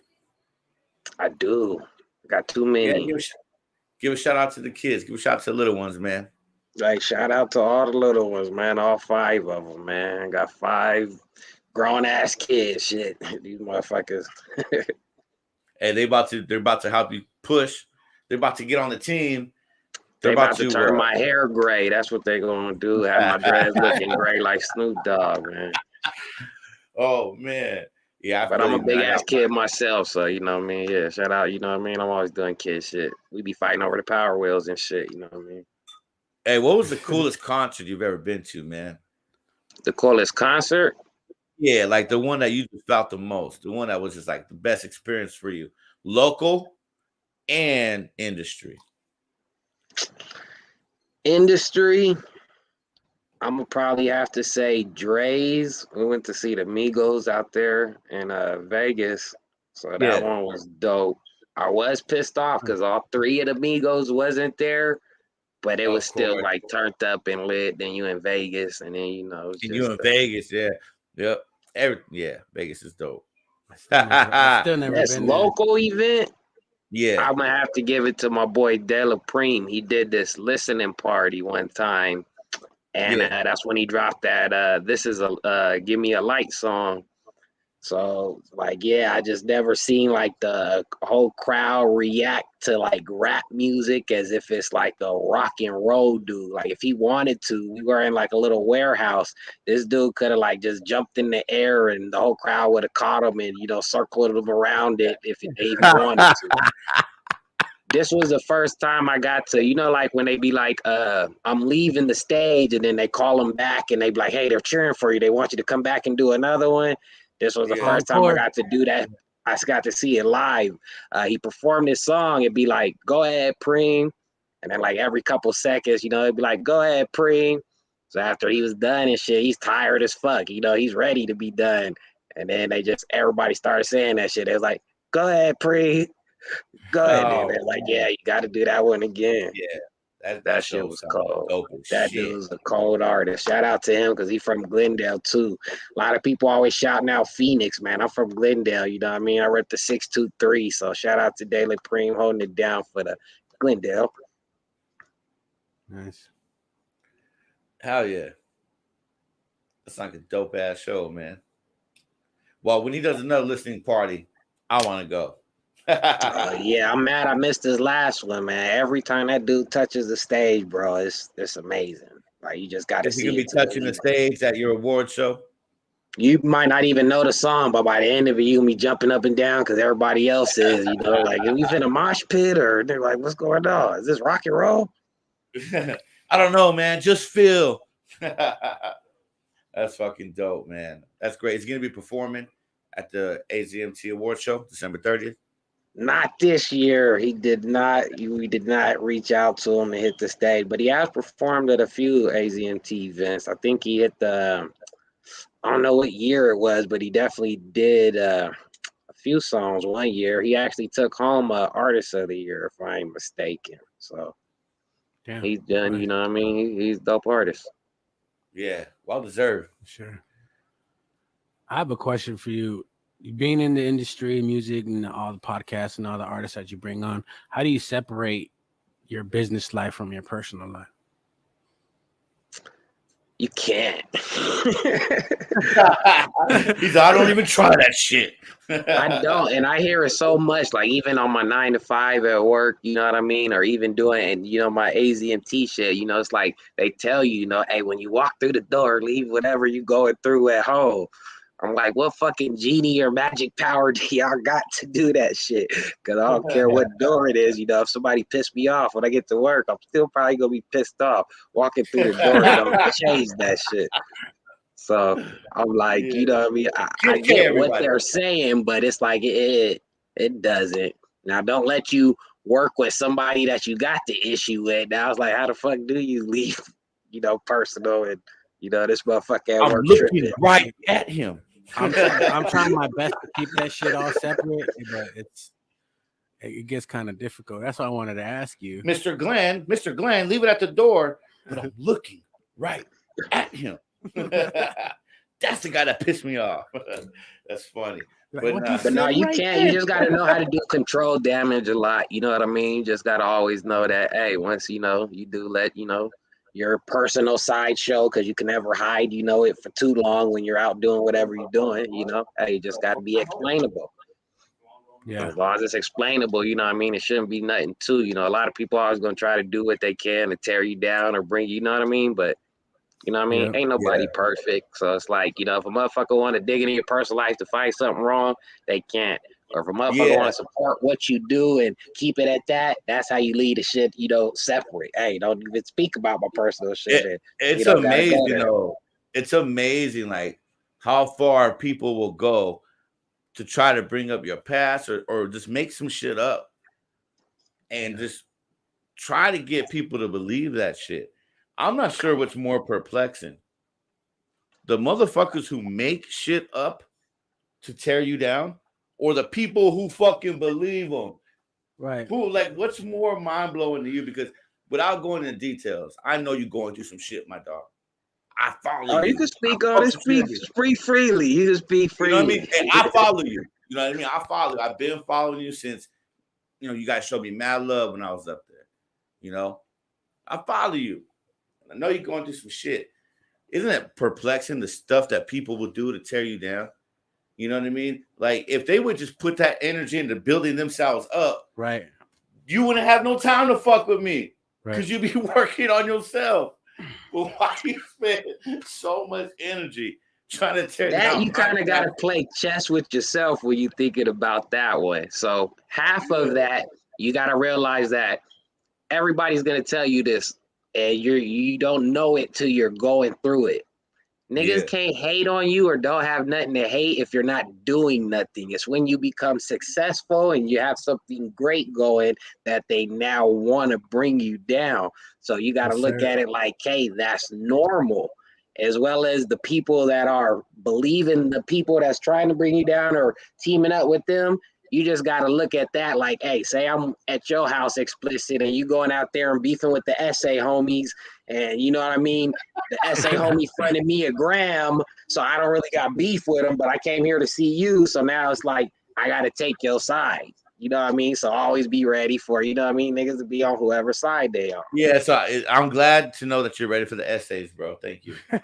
I do. Got too many. Yeah, give a shout out to the kids. Give a shout out to the little ones, man. Like, shout out to all the little ones, man. All 5 of them, man. Got 5 grown ass kids. Shit, these motherfuckers. And they're about to help you push. They're about to get on the team. They about to turn my hair gray. That's what they're gonna do. Have my dreads looking gray like Snoop Dogg, man. Oh man. Yeah, but I'm a big ass kid myself, so you know what I mean. Yeah, shout out. You know what I mean. I'm always doing kid shit. We be fighting over the Power Wheels and shit. You know what I mean. Hey, what was the coolest concert you've ever been to, man? The coolest concert? Yeah, like the one that you felt the most, the one that was just like the best experience for you, local and industry. Industry, I'm gonna probably have to say Dre's. We went to see the Migos out there in Vegas, so that one was dope. I was pissed off because all 3 of the Migos wasn't there, but it was still like turned up and lit. Then you in Vegas, and then you know, and you in Vegas, yep. Vegas is dope. I've still never That's been local event. Yeah, I'm gonna have to give it to my boy Della Preem. He did this listening party one time, and that's when he dropped that "This Is a Give Me a Light" song. So like, yeah, I just never seen like the whole crowd react to like rap music as if it's like a rock and roll dude. Like if he wanted to, we were in like a little warehouse. This dude could have like just jumped in the air and the whole crowd would have caught him and, you know, circled him around it if they even wanted to. This was the first time I got to, you know, like when they be like, I'm leaving the stage, and then they call them back and they be like, hey, they're cheering for you. They want you to come back and do another one. This was the first time I got to do that. I got to see it live. He performed this song. It'd be like, go ahead, Preem. And then like every couple seconds, you know, it'd be like, go ahead, Preem. So after he was done and shit, he's tired as fuck. You know, he's ready to be done. And then everybody started saying that shit. It was like, go ahead, Preem. Go ahead. And they're like, yeah, you got to do that one again. Yeah. That shit was cold. That dude was a cold artist. Shout out to him because he's from Glendale too. A lot of people always shouting out Phoenix, man. I'm from Glendale, you know what I mean? I rep the 623. So shout out to Daily Preem holding it down for the Glendale. Nice. Hell yeah. That's like a dope ass show, man. Well, when he does another listening party, I want to go. Yeah, I'm mad I missed his last one, man. Every time that dude touches the stage, bro, it's amazing. Like you just got to see. Is he gonna be touching the stage at your award show? You might not even know the song, but by the end of it, you gonna be jumping up and down because everybody else is. You know, like are we in a mosh pit or they're like, what's going on? Is this rock and roll? I don't know, man. Just feel. That's fucking dope, man. That's great. Is he gonna be performing at the AZMT award show December 30th? Not this year. He did not. We did not reach out to him to hit the stage, but he has performed at a few AZMT events. I think he hit the. I don't know what year it was, but he definitely did a few songs one year. He actually took home Artist of the Year, if I ain't mistaken. So he's done. You know what I mean? He's a dope artist. Yeah, well deserved. Sure. I have a question for you. Being in the industry, music, and all the podcasts and all the artists that you bring on, how do you separate your business life from your personal life? You can't. He's I don't even try that shit. I don't, and I hear it so much. Like even on my 9 to 5 at work, you know what I mean, or even doing, and you know my AZMT shit. You know, it's like they tell you, you know, hey, when you walk through the door, leave whatever you going through at home. I'm like, what fucking genie or magic power do y'all got to do that shit? Because I don't care what door it is. You know, if somebody pissed me off when I get to work, I'm still probably going to be pissed off. Walking through the door, it don't change that shit. So I'm like, you know what I mean? I get what they're saying, but it's like it doesn't. Now, don't let you work with somebody that you got the issue with. Now, I was like, how the fuck do you leave, you know, personal and, you know, this motherfucker at work looking tripping. right at him. I'm trying my best to keep that shit all separate, but it gets kind of difficult. That's why I wanted to ask you. Mr. Glenn, leave it at the door, but I'm looking right at him. That's the guy that pissed me off. That's funny. But no, you can't. You just got to know how to do control damage a lot. You know what I mean? You just got to always know that, hey, once, you know, you do let, you know, your personal sideshow because you can never hide, it for too long when you're out doing whatever you're doing. Hey, you just got to be explainable. Yeah. As long as it's explainable, it shouldn't be nothing too. A lot of people are always going to try to do what they can to tear you down or bring you, but Yep. ain't nobody perfect. So it's like, if a motherfucker want to dig into your personal life to find something wrong, they can't. Or if a motherfucker want to support what you do and keep it at that, that's how you lead the shit, separate. Hey, don't even speak about my personal shit. It's amazing, It's amazing, like, how far people will go to try to bring up your past or just make some shit up and just try to get people to believe that shit. I'm not sure what's more perplexing. The motherfuckers who make shit up to tear you down or the people who fucking believe them. Right. Who, like, what's more mind-blowing to you? Because without going into details, I know you're going through some shit, my dog. I follow you. You can speak on it. Speak freely. You can speak freely. You know what I mean? And I follow you. You know what I mean? I follow you. I've been following you since, you guys showed me mad love when I was up there. I follow you. I know you're going through some shit. Isn't it perplexing the stuff that people will do to tear you down? You know what I mean? Like, if they would just put that energy into building themselves up, right, you wouldn't have no time to fuck with me because right. you'd be working on yourself. But why you spend so much energy trying to tear that down? You kind of got to play chess with yourself when you're thinking about that way. So half of that, you got to realize that everybody's going to tell you this, and you don't know it till you're going through it. Niggas can't hate on you or don't have nothing to hate if you're not doing nothing. It's when you become successful and you have something great going that they now want to bring you down. So you got to look at it like, hey, that's normal. As well as the people that are believing the people that's trying to bring you down or teaming up with them. You just got to look at that like, hey, say I'm at your house explicit and you going out there and beefing with the essay homies and you know what I mean? The essay homie fronted me a gram, so I don't really got beef with him, but I came here to see you. So now it's like, I got to take your side. You know what I mean? So always be ready for, niggas to be on whoever side they are. Yeah, so I'm glad to know that you're ready for the essays, bro. Thank you. I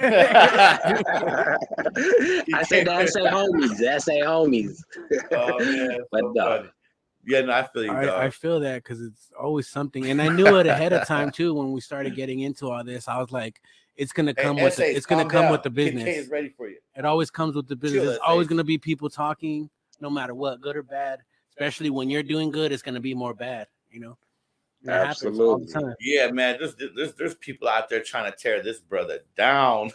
said the essay homies. Oh, man. But no. Yeah, no, I feel you, dog. I feel that because it's always something. And I knew it ahead of time, too, when we started getting into all this. I was like, it's going to come with essays, with the business. KK is ready for you. It always comes with the business. There's always going to be people talking, no matter what, good or bad. Especially when you're doing good, it's going to be more bad, It happens all the time. Yeah, man. There's people out there trying to tear this brother down.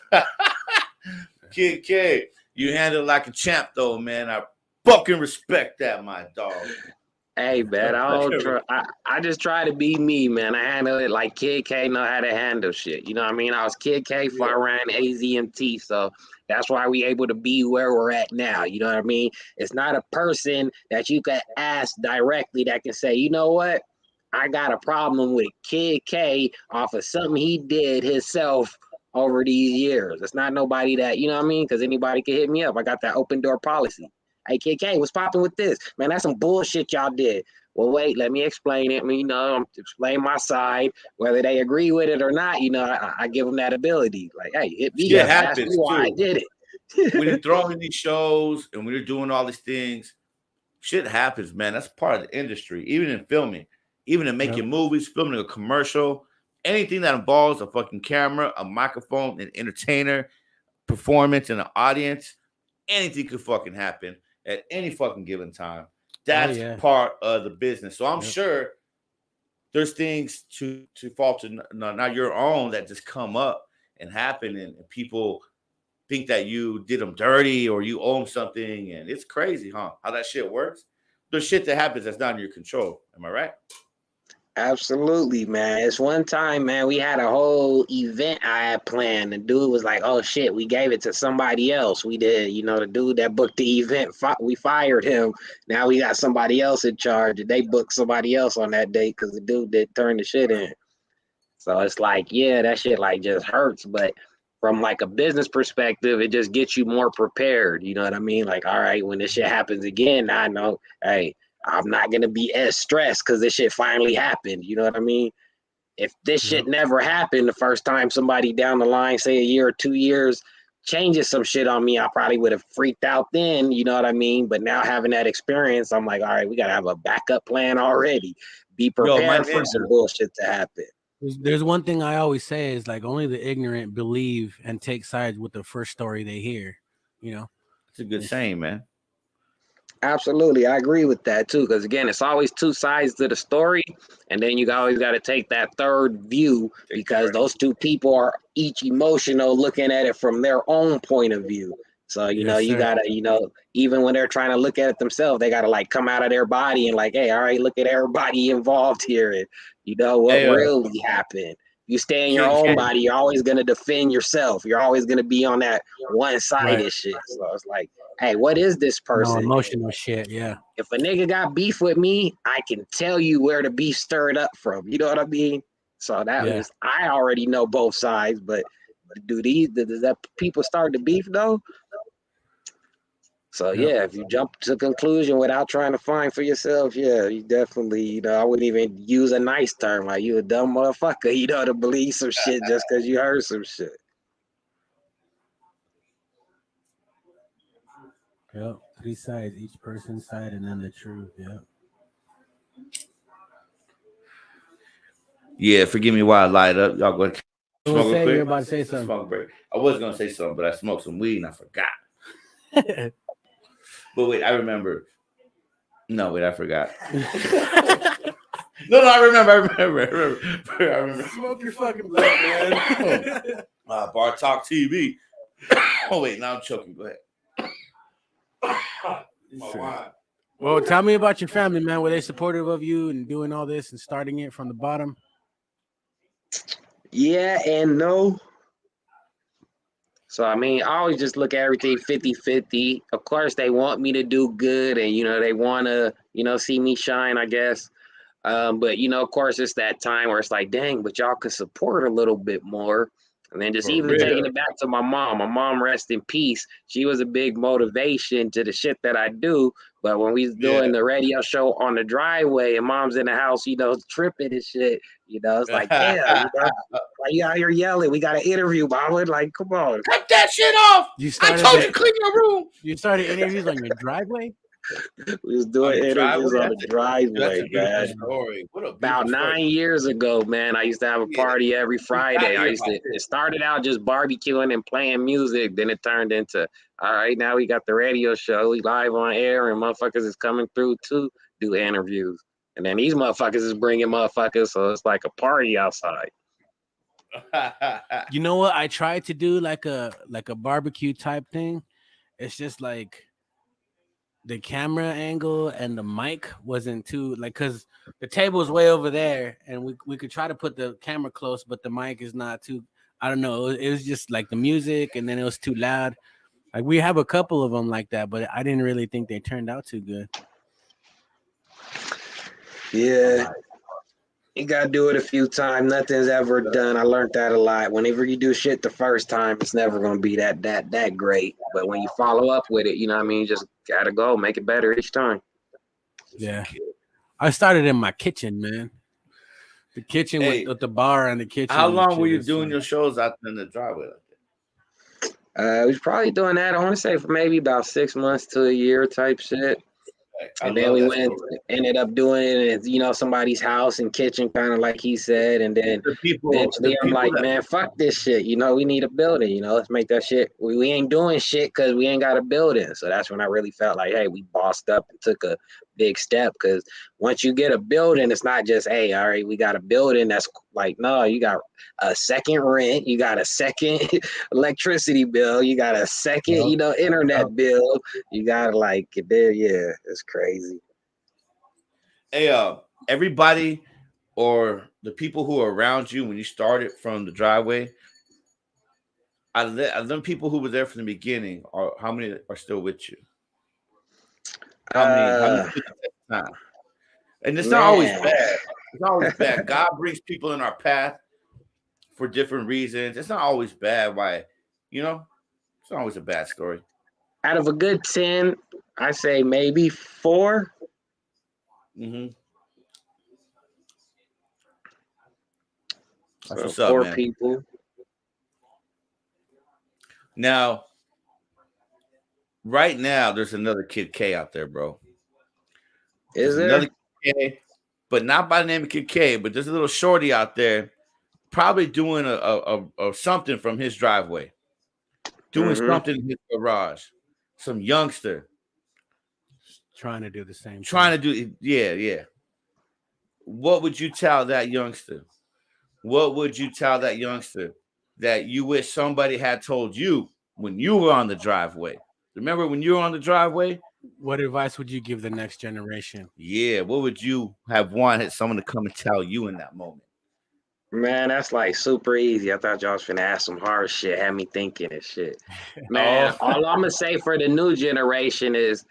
Kid K, you handle it like a champ, though, man. I fucking respect that, my dog. Hey, man, I just try to be me, man. I handle it like Kid K know how to handle shit. You know what I mean? I was Kid K before I ran AZMT, so that's why we able to be where we're at now. You know what I mean? It's not a person that you can ask directly that can say, you know what? I got a problem with Kid K off of something he did himself over these years. It's not nobody that, you know what I mean? Because anybody can hit me up. I got that open door policy. Hey, Kid K, what's popping with this? Man, that's some bullshit y'all did. Well, wait, let me explain it. I'm explain my side. Whether they agree with it or not, I give them that ability. Like, hey, hit me up. Ask me why I did it. When you're throwing these shows and when you're doing all these things, shit happens, man. That's part of the industry, even in filming, even in making movies, filming a commercial, anything that involves a fucking camera, a microphone, an entertainer, performance, and an audience, anything could fucking happen at any fucking given time. That's part of the business. So I'm sure there's things to fall to not your own that just come up and happen, and people think that you did them dirty or you owe them something, and it's crazy, huh? How that shit works. There's shit that happens that's not in your control. Am I right? Absolutely, man. It's one time, man, we had a whole event I had planned. The dude was like, oh, shit, we gave it to somebody else. We did, the dude that booked the event, we fired him. Now we got somebody else in charge. And they booked somebody else on that day because the dude did turn the shit in. So it's like, yeah, that shit like just hurts. But from like a business perspective, it just gets you more prepared. You know what I mean? Like, all right, when this shit happens again, I know, hey, I'm not going to be as stressed because this shit finally happened. You know what I mean? if this shit never happened the first time somebody down the line, say a year or 2 years, changes some shit on me, I probably would have freaked out then, you know what I mean? But now having that experience, I'm like, all right, we got to have a backup plan already. Be prepared for some bullshit to happen. There's one thing I always say is like only the ignorant believe and take sides with the first story they hear, you know? It's a good saying, man. Absolutely. I agree with that too. Because again, it's always two sides to the story. And then you always got to take that third view because those two people are each emotional looking at it from their own point of view. So, you know, you got to, you know, even when they're trying to look at it themselves, they got to like come out of their body and like, hey, all right, look at everybody involved here. And, you know, what really happened. You stay in your own body, you're always going to defend yourself. You're always going to be on that one-sided shit. So it's like, hey, what is this person? No emotional shit, yeah. If a nigga got beef with me, I can tell you where the beef stirred up from. You know what I mean? So that was, I already know both sides, but does that people start the beef though? So yeah, if you jump to conclusion without trying to find for yourself, yeah, you definitely, you know, I wouldn't even use a nice term like you a dumb motherfucker, you know, to believe some shit just because you heard some shit. Yep, 3 sides, each person's side, and then the truth. Yeah. Yeah, forgive me while I light up. Y'all go ahead. Smoke real quick. You're about to say something. Smoke break. I was gonna say something, but I smoked some weed and I forgot. But wait, I remember. No, wait, I forgot. No, I remember. Smoke your fucking blunt, man. Bar Talk TV. Oh wait, now I'm choking. Go ahead. Well, tell me about your family, man. Were they supportive of you and doing all this and starting it from the bottom? Yeah and no. So, I mean, I always just look at everything 50-50. Of course, they want me to do good and, you know, they want to, you know, see me shine, I guess. But, you know, of course, it's that time where it's like, dang, but y'all could support a little bit more. And then just even taking it back to my mom, rest in peace. She was a big motivation to the shit that I do. But when we was doing the radio show on the driveway and mom's in the house, you know, tripping and shit, you know, it's like, damn, you know, like you out here yelling, we got an interview, mama. Like, come on. Cut that shit off. I told you to clean your room. You started interviews on your driveway? We was doing interviews on the driveway, man. About 9 years ago, man, I used to have a party every Friday. It started out just barbecuing and playing music. Then it turned into, all right, now we got the radio show. We live on air and motherfuckers is coming through to do interviews. And then these motherfuckers is bringing motherfuckers. So it's like a party outside. You know what? I tried to do like a barbecue type thing. It's just like the camera angle and the mic wasn't too like because the table's way over there and we could try to put the camera close, but the mic is not too. I don't know. It was just like the music and then it was too loud. Like we have a couple of them like that, but I didn't really think they turned out too good. Yeah. You gotta do it a few times. Nothing's ever done. I learned that a lot. Whenever you do shit the first time, it's never gonna be that great. But when you follow up with it, you know what I mean, you just gotta go make it better each time. Yeah. I started in my kitchen, man. The kitchen with the bar and the kitchen. How long were you doing your shows out in the driveway like that? We was probably doing that, I want to say, for maybe about 6 months to a year type shit. And then we ended up doing it at, you know, somebody's house and kitchen, kind of like he said. And then eventually I'm like, man, fuck this shit. You know, we need a building. You know, let's make that shit. We ain't doing shit because we ain't got a building. So that's when I really felt like, hey, we bossed up and took a big step. Because once you get a building, it's not just, hey, all right, we got a building. That's like, no, you got a second rent. You got a second electricity bill. You got a second, you know, internet bill. You got to like, there, yeah, it's crazy. Hey, everybody or the people who are around you when you started from the driveway, I them people who were there from the beginning, or how many are still with you? How many and it's not always bad. It's not always bad. God brings people in our path for different reasons. It's not always bad. Why, you know, it's not always a bad story. Out of a good 10, I say maybe 4. Mm-hmm. That's what's up, poor man. people. Now, right now, there's another Kid K out there, bro. Is There's there? another Kid K, but not by the name of Kid K, but there's a little shorty out there probably doing a something from his driveway, doing something in his garage. Some youngster Trying to do the same. trying to do, yeah. What would you tell that youngster? What would you tell that youngster that you wish somebody had told you when you were on the driveway? Remember when you were on the driveway? What advice would you give the next generation? Yeah, what would you have wanted someone to come and tell you in that moment? Man, that's like super easy. I thought y'all was finna ask some hard shit. Had me thinking and shit. Man, all I'm gonna say for the new generation is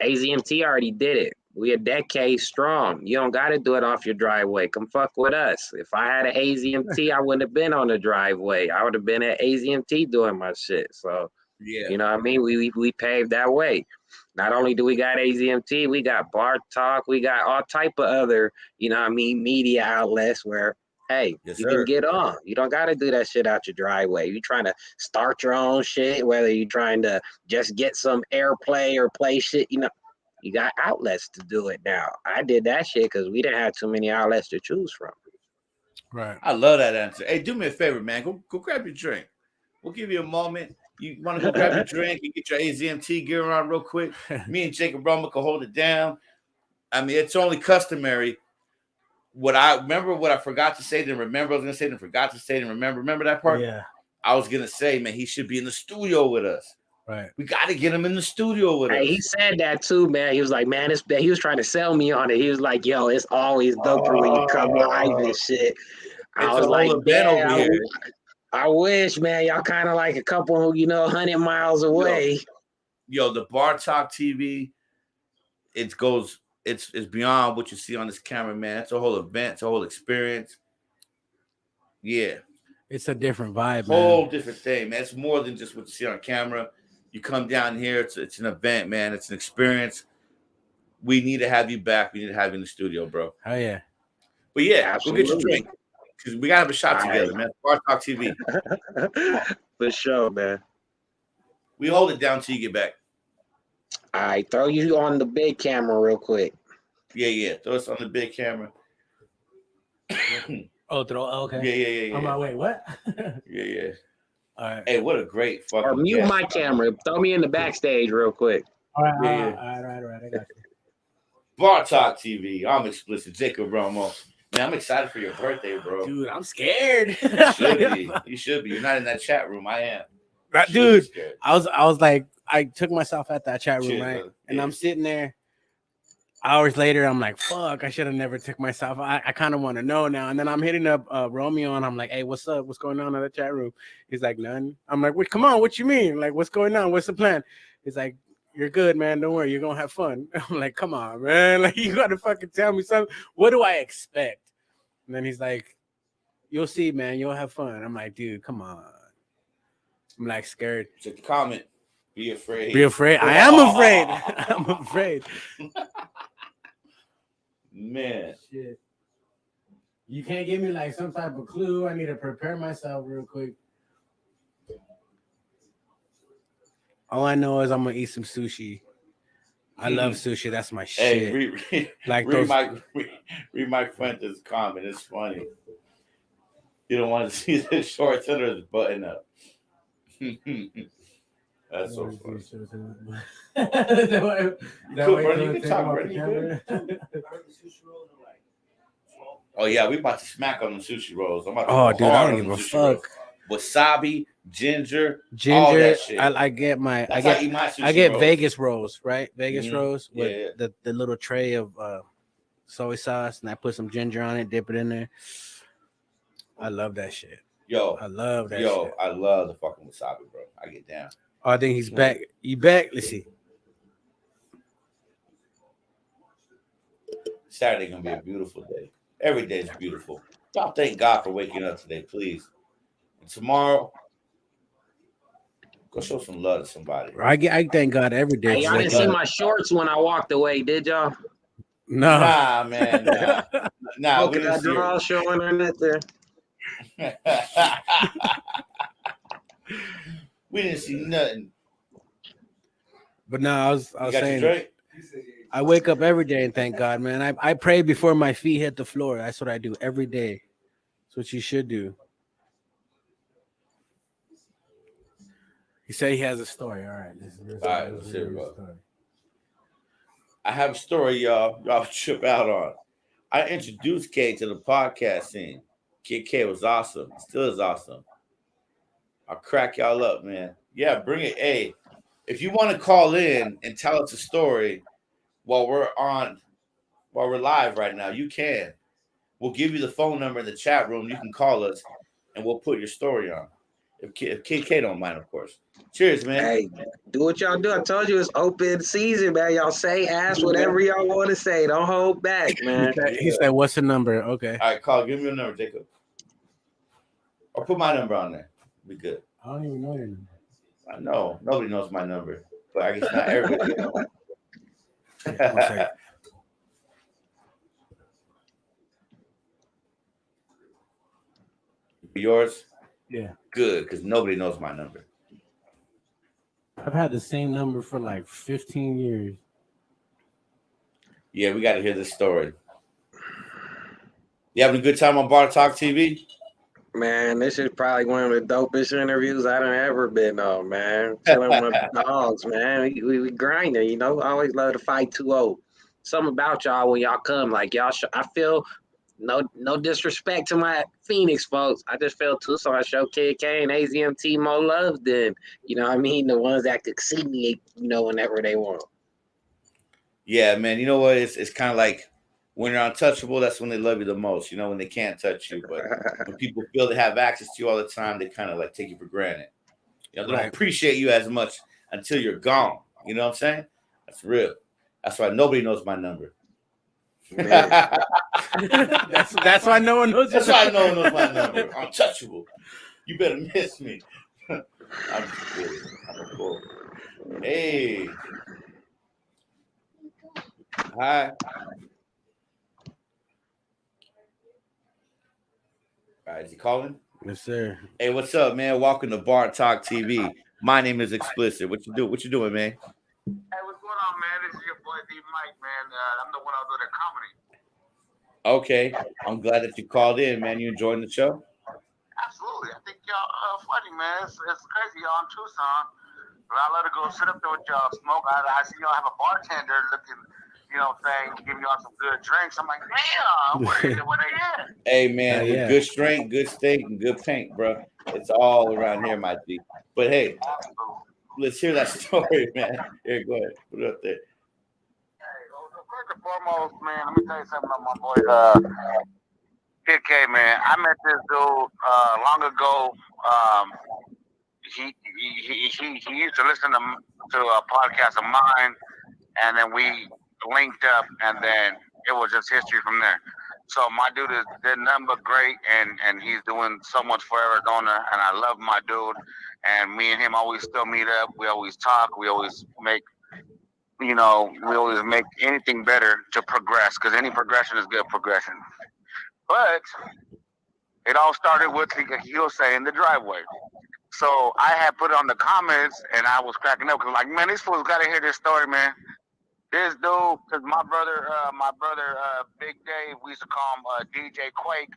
AZMT already did it. We a decade strong. You don't gotta do it off your driveway. Come fuck with us. If I had an AZMT, I wouldn't have been on the driveway. I would have been at AZMT doing my shit. So yeah, you know what I mean? We paved that way. Not only do we got AZMT, we got Bar Talk, we got all type of other, you know what I mean, media outlets where hey, yes, you sir. can get on. You don't got to do that shit out your driveway. You trying to start your own shit, whether you trying to just get some airplay or play shit, you know, you got outlets to do it now. I did that shit because we didn't have too many outlets to choose from. Right. I love that answer. Hey, do me a favor, man. Go grab your drink. We'll give you a moment. You want to go grab your drink and get your AZMT gear on real quick? Me and Jacob Roma can hold it down. I mean, it's only customary. What I forgot to say, then remember, I was gonna say, then forgot to say, then remember. Remember that part? Yeah. I was gonna say, man, he should be in the studio with us. Right. We got to get him in the studio with us. He said that too, man. He was like, man, it's he was trying to sell me on it. He was like, yo, it's always doper when you come live and shit. I was like, yeah, I wish, man. Y'all kind of like a couple, 100 miles away. Yo, the Bar Talk TV, it's beyond what you see on this camera, man. It's a whole event, it's a whole experience. Yeah. It's a different vibe, whole man. Different thing, man. It's more than just what you see on camera. You come down here, it's an event, man. It's an experience. We need to have you back. We need to have you in the studio, bro. Oh yeah. But yeah, absolutely. Go get your drink. Because we gotta have a shot together, man. Bar Talk TV. For sure, man. We hold it down till you get back. All right, throw you on the big camera real quick. Yeah. Throw us on the big camera. Okay. Yeah. On my way, what? Yeah. All right. Hey, what a great fucking. Or mute my camera. Throw me in the backstage real quick. All right. Yeah. All right. I got you. Bar Talk TV. I'm explicit. Jacob Romo. Man, I'm excited for your birthday, bro. Dude, I'm scared. You should be. You should be. You're not in that chat room. I am. Dude, I was like, I took myself at that chat room, Cheers, right? brother. And Yeah. I'm sitting there. Hours later, I'm like, fuck, I should have never took myself. I kind of want to know now. And then I'm hitting up Romeo and I'm like, hey, what's up? What's going on in the chat room? He's like, none. I'm like, wait, come on, what you mean? Like, what's going on? What's the plan? He's like, you're good, man. Don't worry, you're gonna have fun. I'm like, come on, man. Like, you gotta fucking tell me something. What do I expect? And then he's like, you'll see, man, you'll have fun. I'm like, dude, come on. I'm like scared. Check the comment. Be afraid. Be afraid. I am afraid. I'm afraid. Man. Shit. You can't give me like some type of clue. I need to prepare myself real quick. All I know is I'm gonna eat some sushi. I love sushi. That's my shit. Hey, read my friend's comment. It's funny. You don't want to see the shorts under his button up. That's so funny. You can talk, Bernie. Oh yeah, we about to smack on the sushi rolls. I'm about to dude, I don't give a fuck. Wasabi, ginger, all that shit. I get rolls. Vegas rolls, right? Vegas rolls with Yeah. the little tray of soy sauce, and I put some ginger on it, dip it in there. I love that shit. I love that shit. I love the fucking wasabi, bro. I get down. Oh, I think he's back. You back? Let's see. Saturday gonna be a beautiful day. Every day is beautiful. Y'all thank God for waking up today, please. And tomorrow, go show some love to somebody. I thank God every day. Hey, y'all didn't see my shorts when I walked away, did y'all? No. Nah, man. Nah. Okay, I draw showing on that there. We didn't see nothing. But no, I was You got saying, your drink? I wake up every day and thank God, man. I pray before my feet hit the floor. That's what I do every day. That's what you should do. He said he has a story. All right. All right, let's hear it. I have a story, y'all. Y'all trip out on. I introduced K to the podcast scene. Kid K was awesome. Still is awesome. I'll crack y'all up, man. Yeah, bring it. Hey, if you want to call in and tell us a story while we're live right now, you can. We'll give you the phone number in the chat room. You can call us, and we'll put your story on. If Kid K don't mind, of course. Cheers, man. Hey, do what y'all do. I told you it's open season, man. Y'all ask whatever y'all want to say. Don't hold back, man. He said, what's the number? Okay. All right, call. Give me your number, Jacob. Or put my number on there. Be good. I don't even know your number. I know. Nobody knows my number. But I guess not everybody knows. Yours? Yeah. Good, because nobody knows my number. I've had the same number for like 15 years. Yeah, we got to hear this story. You having a good time on Bar Talk TV? Man, this is probably one of the dopest interviews I done ever been on, man. Chilling with the dogs, man. We grinding, you know. I always love to fight 2-0. Something about y'all when y'all come, like y'all. I feel no disrespect to my Phoenix folks. I just feel Tucson show Kid K and AZMT more love than, you know what I mean, the ones that could see me, you know, whenever they want. Yeah, man. You know what? It's kind of like when you're untouchable, that's when they love you the most, you know, when they can't touch you. But when people feel they have access to you all the time, they kind of like take you for granted. You know, they don't appreciate you as much until you're gone. You know what I'm saying? That's real. That's why nobody knows my number. that's why no one knows. That's why no one knows my number. I'm untouchable. You better miss me. I'm just kidding. I'm cool. Hey. Hi. All right, is he calling? Yes, sir. Hey, what's up, man? Welcome to Bar Talk TV. My name is Explicit. What you doing, man? Hey, what's going on, man? This is your boy D Mike, man. I'm the one out doing the comedy. Okay, I'm glad that you called in, man. You enjoying the show? Absolutely. I think y'all funny, man. It's crazy, y'all in Tucson. But I love to go sit up there with y'all, smoke. I see y'all have a bartender looking, you know, thing, giving y'all some good drinks. I'm like, damn, where they at? Hey, man, with good strength, good steak, and good paint, bro. It's all around here, my G. But hey, let's hear that story, man. Here, go ahead. Put it up there. First and foremost, man, let me tell you something about my boy, Kid K, man. I met this dude long ago. He used to listen to a podcast of mine, and then we linked up, and then it was just history from there. So my dude did nothing but great, and he's doing so much for Arizona, and I love my dude. And me and him always still meet up. We always talk. We always make, you know, we always make anything better to progress, because any progression is good progression. But it all started with, he was saying, the driveway. So I had put it on the comments, and I was cracking up because, like, man, these fools got to hear this story, man. This dude, because my brother, Big Dave, we used to call him DJ Quake.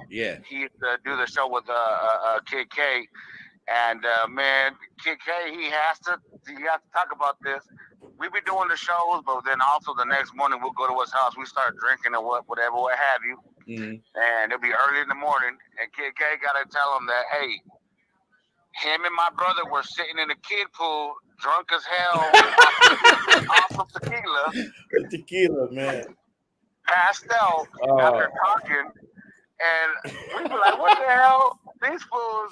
Yeah. He used to do the show with Kid K. And, man, Kid K, he has to talk about this. We be doing the shows, but then also the next morning we'll go to his house. We start drinking or whatever, what have you. Mm-hmm. And it'll be early in the morning. And Kid K got to tell him that, hey, him and my brother were sitting in the kid pool, drunk as hell, off of tequila. Tequila, man. Passed out after talking. And we were like, what the hell? These fools.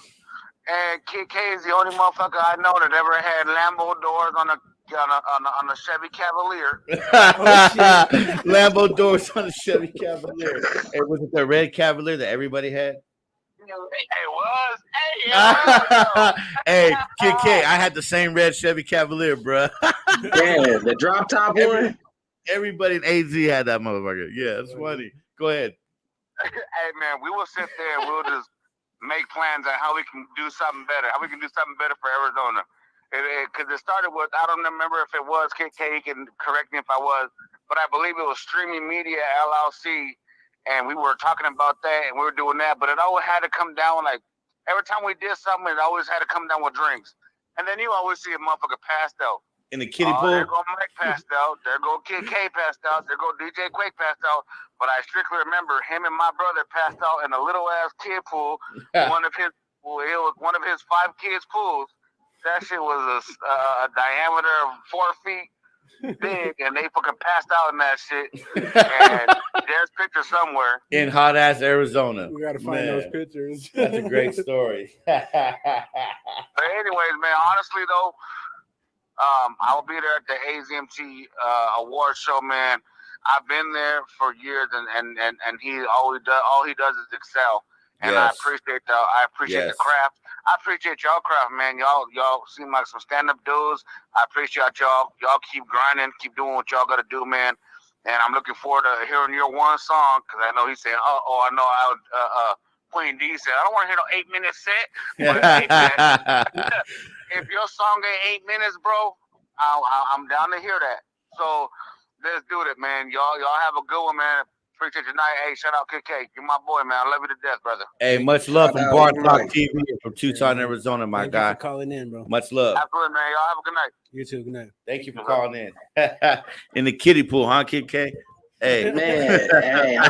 And Kid K is the only motherfucker I know that ever had Lambo doors on a Chevy Cavalier. Lambo doors on a Chevy Cavalier. Hey, was it the red Cavalier that everybody had? It was. Hey, Kid K, I had the same red Chevy Cavalier, bro. Yeah, the drop top one. Everybody in AZ had that motherfucker. Yeah, it's funny. Go ahead. Hey man, we will sit there and we'll just make plans on how we can do something better. How we can do something better for Arizona. Because it started with, I don't remember if it was KK, he can correct me if I was, but I believe it was Streaming Media LLC, and we were talking about that and we were doing that, but it always had to come down like every time we did something, it always had to come down with drinks. And then you always see a motherfucker passed out. In the kiddie pool. There go Mike passed out. There go Kid K passed out. There go DJ Quake passed out. But I strictly remember him and my brother passed out in a little ass kid pool. One of his 5 kids' pools. That shit was a diameter of 4 feet big, and they fucking passed out in that shit. And there's pictures somewhere in hot ass Arizona. We gotta find those pictures. That's a great story. But anyways, man, honestly though, I will be there at the AZMT award show, man. I've been there for years, and he all he does is excel, and I appreciate the craft. I appreciate y'all craft, man. Y'all seem like some stand-up dudes. I appreciate y'all. Y'all keep grinding, keep doing what y'all gotta do, man. And I'm looking forward to hearing your one song, because I know he said, I know how Queen D said, I don't want to hear no 8-minute set. But if your song ain't 8 minutes, bro, I'm down to hear that. So let's do it, man. Y'all have a good one, man. Appreciate your night. Hey, shout out KK. You're my boy, man. I love you to death, brother. Hey, much love from Bar Talk TV from Tucson, Arizona, my Thank guy. you for calling in, bro. Much love. Absolutely, man. Y'all have a good night. You too. Good night. Thank you for calling in. In the kiddie pool, huh, Kid K? Hey, man. Hey, I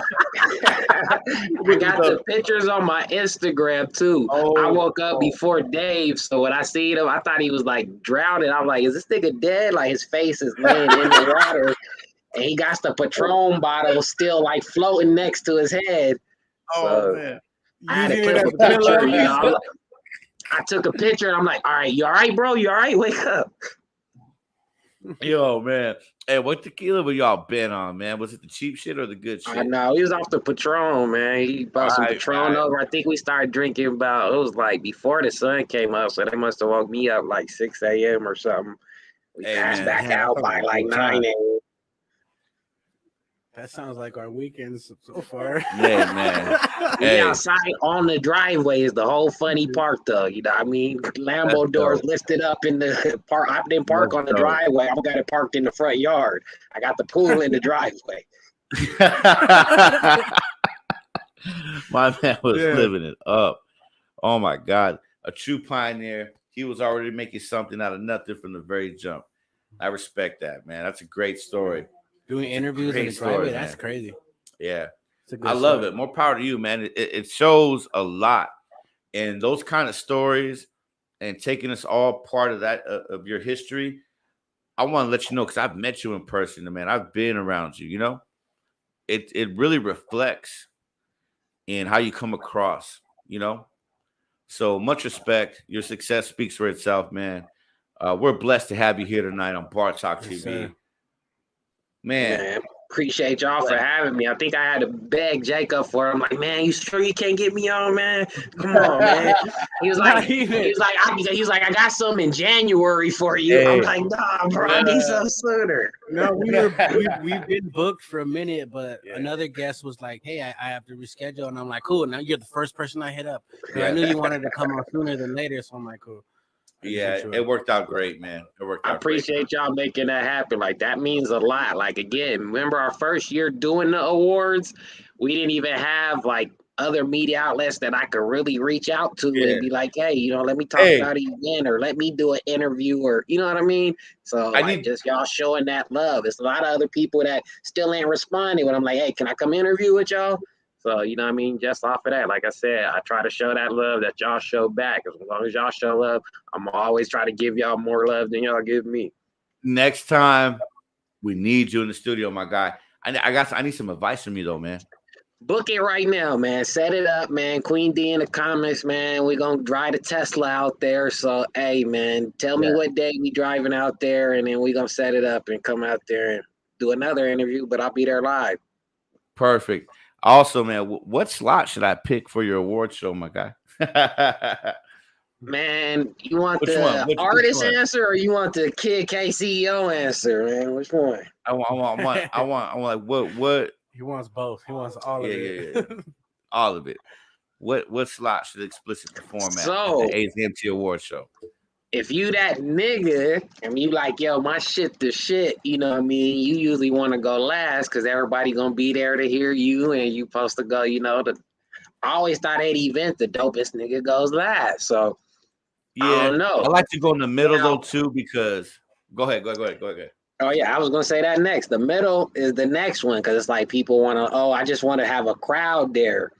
got the pictures on my Instagram too. I woke up before Dave, so when I seen him, I thought he was like drowning. I'm like, is this nigga dead? Like his face is laying in the water, and he got the Patron bottle still like floating next to his head. So man. I had to clip a picture. You know, I took a picture, and I'm like, all right, you all right, bro? You all right? Wake up. Yo, man. Hey, what tequila were y'all been on, man? Was it the cheap shit or the good shit? I know. He was off the Patron, man. He bought some Patron over. I think we started drinking it was like before the sun came up, so they must have woke me up like 6 a.m. or something. We passed back out by like 9 a.m. That sounds like our weekends so far. Yeah, man. We outside on the driveway is the whole funny part, though. You know what I mean? Lambo doors lifted up in the park. I didn't park on the driveway. I got it parked in the front yard. I got the pool in the driveway. My man was living it up. Oh, my God. A true pioneer. He was already making something out of nothing from the very jump. I respect that, man. That's a great story. Doing interviews in the driveway, that's crazy. Yeah. I love it. More power to you, man. It shows a lot. And those kind of stories and taking us all part of that, of your history, I want to let you know, because I've met you in person, man. I've been around you, you know? It really reflects in how you come across, you know? So much respect. Your success speaks for itself, man. We're blessed to have you here tonight on Bar Talk TV. Sir. Man, appreciate y'all for having me. I think I had to beg Jacob for it. I'm like, man, you sure you can't get me on, man? Come on, man. He was like, I got some in January for you. Hey. I'm like, nah, bro, I need some sooner. No, we've been booked for a minute, but another guest was like, hey, I have to reschedule, and I'm like, cool. Now you're the first person I hit up. I knew you wanted to come on sooner than later, so I'm like, cool. Yeah, it worked out great, man. It worked out. I appreciate y'all making that happen. Like, that means a lot. Like, again, remember our first year doing the awards? We didn't even have like other media outlets that I could really reach out to and be like, hey, you know, let me talk about it again, or let me do an interview, or you know what I mean? So just y'all showing that love. It's a lot of other people that still ain't responding when I'm like, hey, can I come interview with y'all? So, you know what I mean? Just off of that, like I said, I try to show that love that y'all show back. As long as y'all show love, I'm always try to give y'all more love than y'all give me. Next time, we need you in the studio, my guy. I need some advice from you, though, man. Book it right now, man. Set it up, man. Queen D in the comments, man. We're going to drive the Tesla out there. So, hey, man, tell me what day we driving out there, and then we're going to set it up and come out there and do another interview, but I'll be there live. Perfect. Also, man, what slot should I pick for your award show, my guy? Man, you want the artist answer, or you want the Kid K CEO answer, man? Which one? I want like what? He wants both. He wants all of it. Yeah. All of it. What slot should Explicit perform at So, the AZMT Award Show? if you that nigga and you like, yo, my shit the shit, you know what I mean? You usually want to go last because everybody gonna be there to hear you, and you supposed to go, you know. I always thought at event the dopest nigga goes last. So Yeah, I don't know. I like to go in the middle though too, because go ahead. Oh yeah, I was gonna say that next. The middle is the next one because it's like people want to. Oh, I just want to have a crowd there.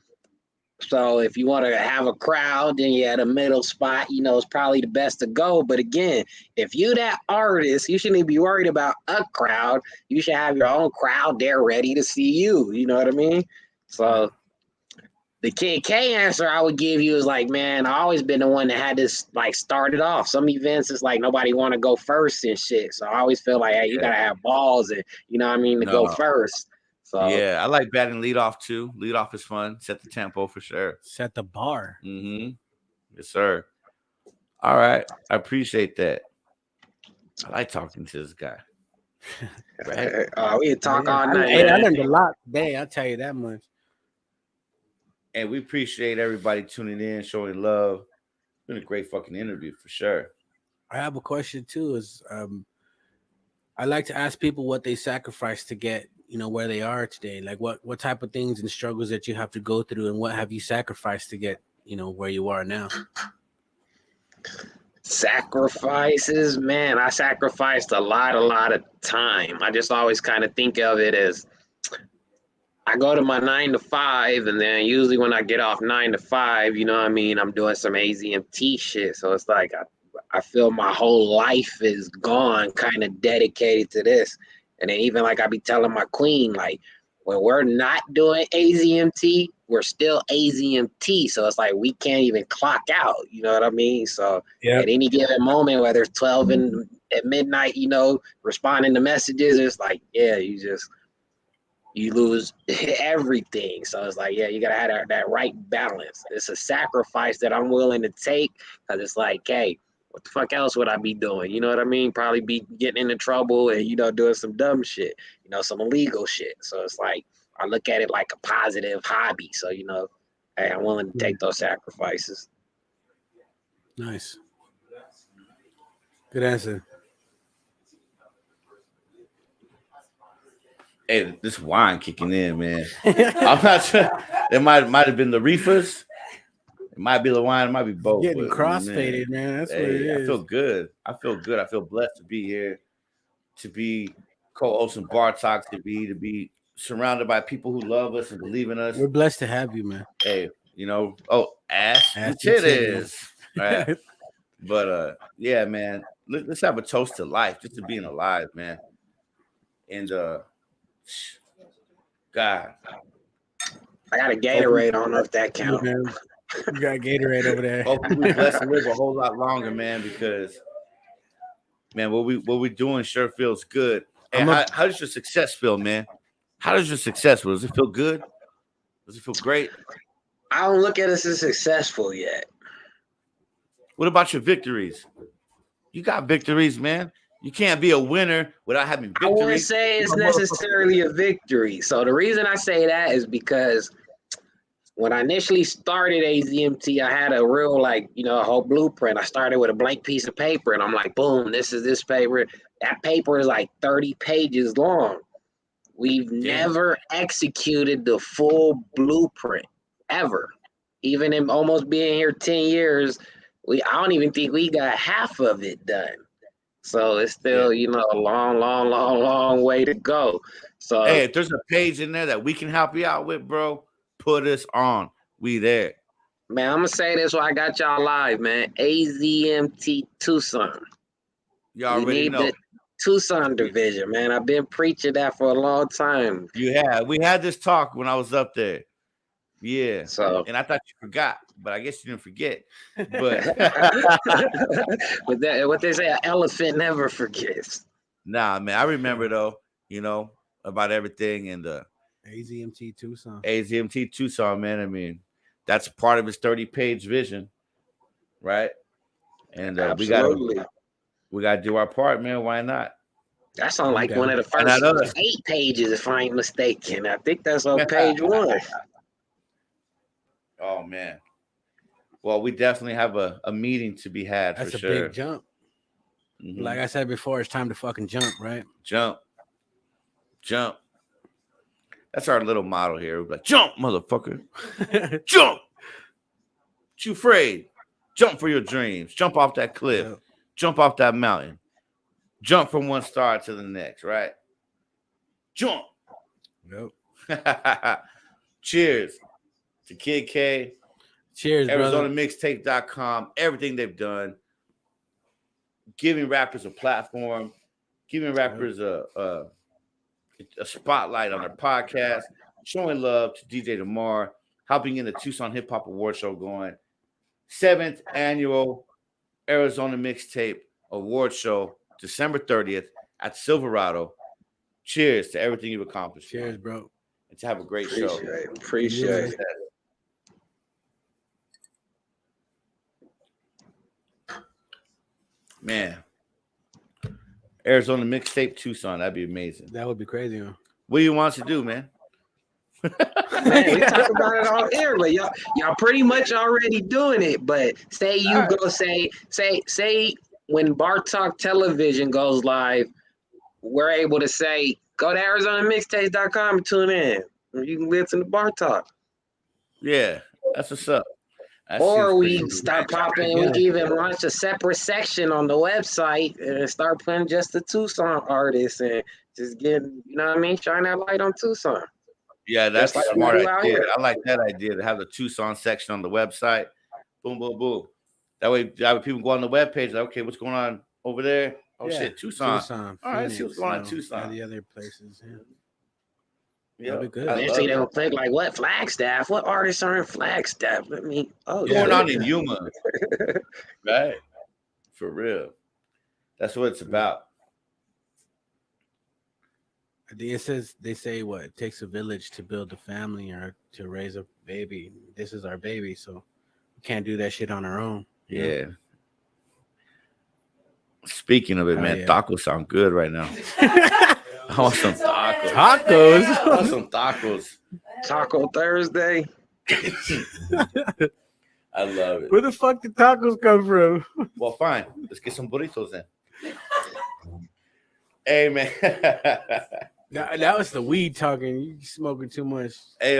So if you want to have a crowd, then yeah, the middle spot, you know, is probably the best to go. But again, if you that artist, you shouldn't be worried about a crowd. You should have your own crowd there ready to see you. You know what I mean? So the Kid K answer I would give you is like, man, I always been the one that had this like started off. Some events it's like nobody want to go first and shit. So I always feel like, hey, you gotta have balls and you know what I mean to go first. So yeah, I like batting leadoff too. Leadoff is fun. Set the tempo for sure. Set the bar. Mm-hmm. Yes, sir. All right, I appreciate that. I like talking to this guy. Right? We can talk all night. Hey, I learned a lot today. I'll tell you that much. And we appreciate everybody tuning in, showing love. It's been a great fucking interview for sure. I have a question too. Is I like to ask people what they sacrificed to get, you know, where they are today. Like what type of things and struggles that you have to go through, and what have you sacrificed to get, you know, where you are now? Sacrifices, man. I sacrificed a lot of time. I just always kind of think of it as I go to my 9 to 5, and then usually when I get off 9 to 5, you know what I mean, I'm doing some AZMT shit. So it's like I feel my whole life is gone, kind of dedicated to this. And then even like I be telling my queen, like when we're not doing AZMT, we're still AZMT. So it's like we can't even clock out. You know what I mean? So at any given moment, whether it's 12 at midnight, you know, responding to messages, it's like, yeah, you lose everything. So it's like, yeah, you gotta have that right balance. It's a sacrifice that I'm willing to take because it's like, hey, what the fuck else would I be doing? You know what I mean? Probably be getting into trouble and, you know, doing some dumb shit, you know, some illegal shit. So it's like, I look at it like a positive hobby. So, you know, hey, I'm willing to take those sacrifices. Nice. Good answer. Hey, this wine kicking in, man. I'm not sure. It might have been the reefers. It might be the wine. It might be both. Getting crossfaded, man. That's what it is. I feel good. I feel blessed to be here, to be co-hosting Bar Talk, to be surrounded by people who love us and believe in us. We're blessed to have you, man. Hey, you know, ass and and titties. Right. But yeah, man. Let's have a toast to life, just to being alive, man. And God, I got a Gatorade. I don't know if that counts. You got Gatorade over there. Hopefully we blessed to live a whole lot longer, man, because man, what we're doing sure feels good. And how does your success feel, man? How does your success feel? Does it feel good? Does it feel great? I don't look at us as successful yet. What about your victories? You got victories, man. You can't be a winner without having victories. I wouldn't say it's necessarily a victory. So the reason I say that is because when I initially started AZMT, I had a real, like, you know, a whole blueprint. I started with a blank piece of paper, and I'm like, boom, this is this paper. That paper is like 30 pages long. We've never executed the full blueprint, ever. Even in almost being here 10 years, I don't even think we got half of it done. So it's still, you know, a long way to go. So hey, if there's a page in there that we can help you out with, bro, put us on. We there. Man, I'm gonna say this while I got y'all live, man. AZMT Tucson. You already know. The Tucson division, man. I've been preaching that for a long time. You have. We had this talk when I was up there. Yeah. So, and I thought you forgot, but I guess you didn't forget. But what they say, an elephant never forgets. Nah, man, I remember though, you know, about everything and AZMT Tucson. AZMT Tucson, man. I mean, that's part of his 30-page vision, right? And we gotta do our part, man. Why not? That's on like one of the first 8 pages, if I ain't mistaken. I think that's on page 1. Oh man. Well, we definitely have a meeting to be had. That's for a sure. big jump. Mhm. Like I said before, it's time to fucking jump, right? Jump. That's our little motto here. We're like, jump, motherfucker. Jump. What you afraid? Jump for your dreams. Jump off that cliff. Yep. Jump off that mountain. Jump from one star to the next, right? Jump. Yep. Cheers to Kid K. Cheers, brother. ArizonaMixtape.com. Everything they've done. Giving rappers a platform. Giving rappers a spotlight on their podcast. Showing love to DJ DeMar. Helping in the Tucson Hip Hop Award Show going. 7th annual Arizona Mixtape Award Show, December 30th at Silverado. Cheers to everything you've accomplished. Cheers, bro. And to have a great show. Appreciate it. Man. Arizona Mixtape Tucson. That'd be amazing. That would be crazy, huh? What do you want us to do, man? Man, we talk about it all here, but y'all pretty much already doing it. But say you go say when Bar Talk Television goes live, we're able to say go to ArizonaMixtapes.com and tune in. You can listen to Bar Talk. Yeah, that's what's up. Or we start popping. We can even launch a separate section on the website and start putting just the Tucson artists and just getting, you know what I mean, shine that light on Tucson. Yeah, that's Just a like smart we do out idea. here. I like that idea to have the Tucson section on the website. Boom, boom, boom. That way people go on the webpage, like, okay, what's going on over there? Oh, Yeah, shit, Tucson. Tucson. All right, let's see what's going on in Phoenix, Tucson. and the other places, yeah. Yeah, That'd be good. And see, they'll click like, what Flagstaff? What artists are in Flagstaff? Let me. Oh, What's going on in Yuma? Right? For real. That's what it's about. They say what it takes a village to build a family or to raise a baby. This is our baby, so we can't do that shit on our own. you know? Yeah. Speaking of it, Oh, man, yeah. tacos sound good right now. I want some tacos. Tacos? I want some tacos. Taco Thursday. I love it. Where the fuck did tacos come from? Well, fine. Let's get some burritos then. Hey, man. That was the weed talking. You smoking too much. Hey,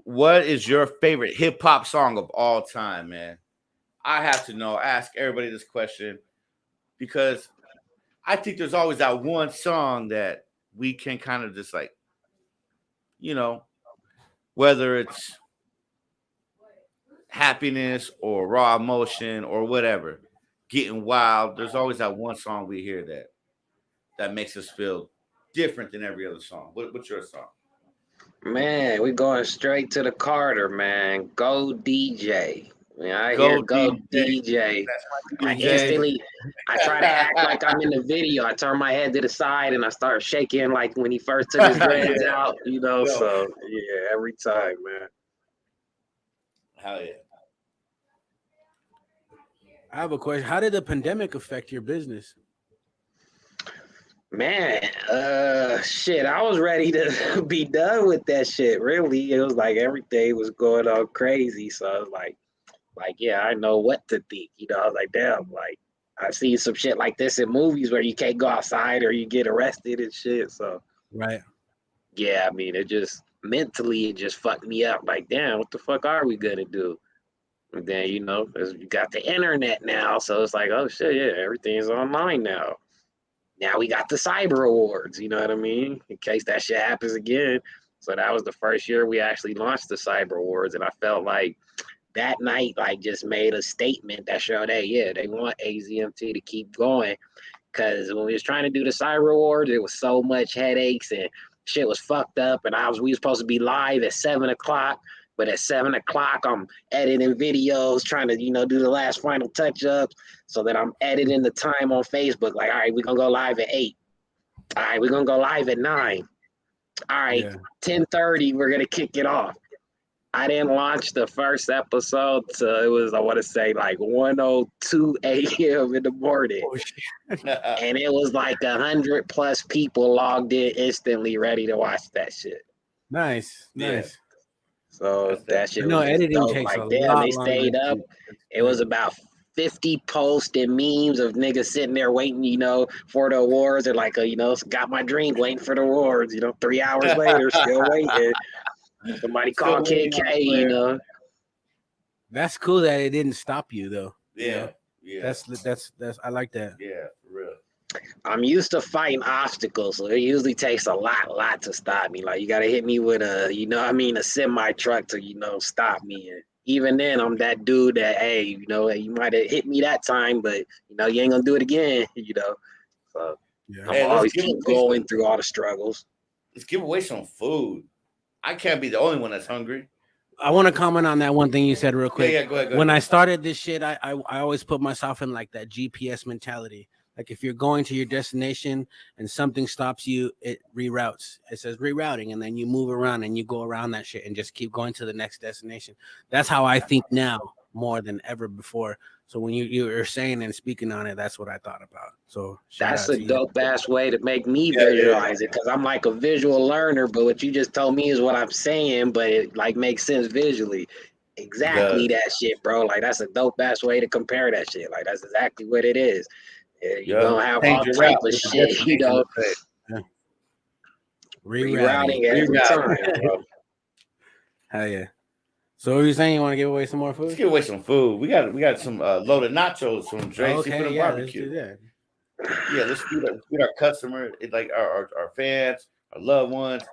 what is your favorite hip hop song of all time, man? I have to know. Ask everybody this question because I think there's always that one song that we can kind of just like, you know, whether it's happiness or raw emotion or whatever, getting wild. There's always that one song we hear that makes us feel different than every other song. What's your song? Man, we going straight to the Carter, man. Go DJ. I hear go DJ. I instantly, I try to act like I'm in the video. I turn my head to the side and I start shaking like when he first took his dreads out, you know. So yeah, every time, man. Hell yeah. I have a question. How did the pandemic affect your business? Man, shit, I was ready to be done with that shit. Really, it was like everything was going on crazy. So I was like, yeah, I know what to think. You know, I was like, damn, like I've seen some shit like this in movies where you can't go outside or you get arrested and shit. So right, yeah, I mean, it just mentally it just fucked me up. Like, damn, what the fuck are we gonna do? And then you know, you got the internet now, so it's like, oh shit, yeah, everything's online now. Now we got the cyber awards, you know what I mean? In case that shit happens again. So that was the first year we actually launched the cyber awards. And I felt like that night, like just made a statement that showed, hey, yeah, they want AZMT to keep going. Cause when we was trying to do the cyber awards, it was so much headaches and shit was fucked up. And we were supposed to be live at 7:00. But at 7:00, I'm editing videos, trying to, you know, do the last final touch-ups so that I'm editing the time on Facebook. Like, all right, we're going to go live at 8. All right, we're going to go live at 9. All right, 10:30, we're going to kick it off. I didn't launch the first episode till it was, I want to say, like 1:02 a.m. in the morning. And it was like 100+ people logged in instantly ready to watch that shit. Nice. So that shit was just editing dope. takes Like, a damn, lot they longer. stayed up. It was about 50 posts and memes of niggas sitting there waiting, for the awards, or like, got my drink, waiting for the awards. 3 hours later, still waiting. Somebody called Kid K. That's cool that it didn't stop you though. Yeah. That's I like that. Yeah, for real. I'm used to fighting obstacles, so it usually takes a lot to stop me. Like, you gotta hit me with a semi truck to, stop me. And even then, I'm that dude that, hey, you might have hit me that time, but you ain't gonna do it again. So I'm always keep going through all the struggles. Let's give away some food. I can't be the only one that's hungry. I want to comment on that one thing you said real quick. Yeah, go ahead. When I started this shit, I always put myself in like that GPS mentality. Like, if you're going to your destination and something stops you, it reroutes. It says rerouting, and then you move around and you go around that shit and just keep going to the next destination. That's how I think now more than ever before. So when you're saying and speaking on it, that's what I thought about. So that's a dope ass way to make me visualize it, because I'm like a visual learner, but what you just told me is what I'm saying, but it like makes sense visually. Exactly that shit, bro. Like, that's a dope ass way to compare that shit. Like, that's exactly what it is. You're gonna have all type of shit, rerouting every time, bro. Hell yeah. So what are you saying? You want to give away some more food? Let's give away some food. We got some loaded nachos from Dre Seafood and Barbecue. Let's do that. Yeah, let's feed our customer, like our fans, our loved ones.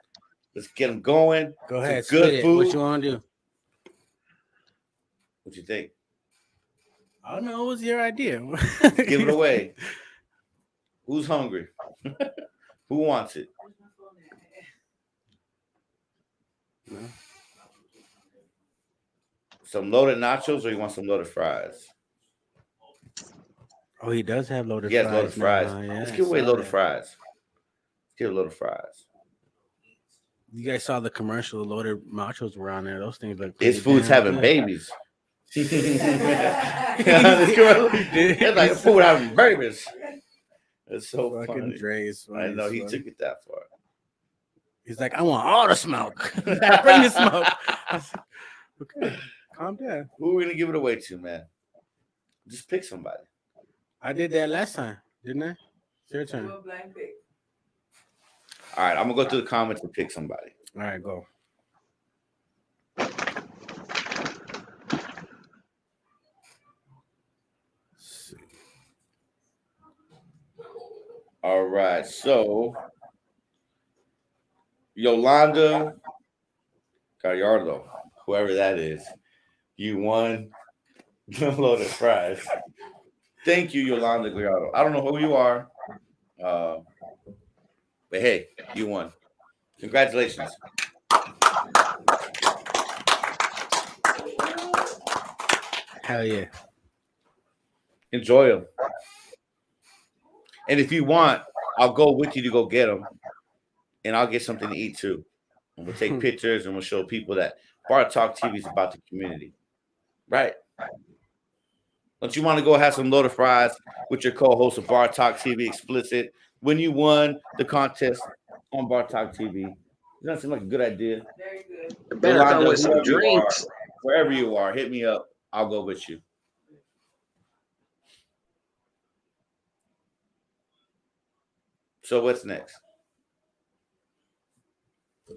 Let's get them going. Go ahead. Some good food. What you want to do? What you think? I don't know. What was your idea? Give it away. Who's hungry? Who wants it? No. Some loaded nachos, or you want some loaded fries? Oh, he does have loaded fries. Yes, loaded fries. Yeah, let's give away loaded fries. Let's give a loaded fries. You guys saw the commercial. Loaded nachos were on there. Those things look. This food's having babies. It's like food having babies. It's so funny. Dre's I know he took it that far. He's like, I want all the smoke. Bring the smoke. Okay, calm down. Who are we gonna give it away to, man? Just pick somebody. I did that last time, didn't I? It's your turn. All right, I'm gonna go through the comments and pick somebody. All right, go. All right, so Yolanda Gallardo, whoever that is, you won the loaded fries. Thank you, Yolanda Gallardo. I don't know who you are, but hey, you won. Congratulations. Hell yeah. Enjoy them. And if you want, I'll go with you to go get them, and I'll get something to eat too. And we'll take pictures and we'll show people that Bar Talk TV is about the community. Right? Don't you want to go have some loaded fries with your co-host of Bar Talk TV Explicit when you won the contest on Bar Talk TV? Doesn't that seem like a good idea? Very good. Better come with some drinks. Wherever you are, hit me up. I'll go with you. So what's next?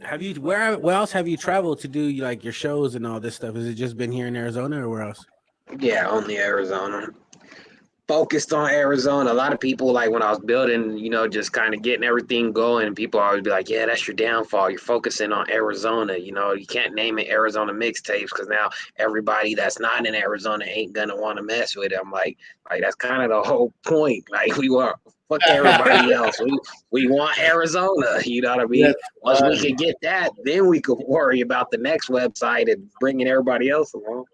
Have you where else have you traveled to do like your shows and all this stuff? Has it just been here in Arizona or where else? Yeah, only Arizona. Focused on Arizona. A lot of people, like when I was building, just kind of getting everything going, people always be like, yeah, that's your downfall. You're focusing on Arizona. You can't name it Arizona mixtapes because now everybody that's not in Arizona ain't going to want to mess with it. I'm like, that's kind of the whole point. Like, we want fuck everybody else. We want Arizona. You know what I mean? Yes. Once we can get that, then we could worry about the next website and bringing everybody else along.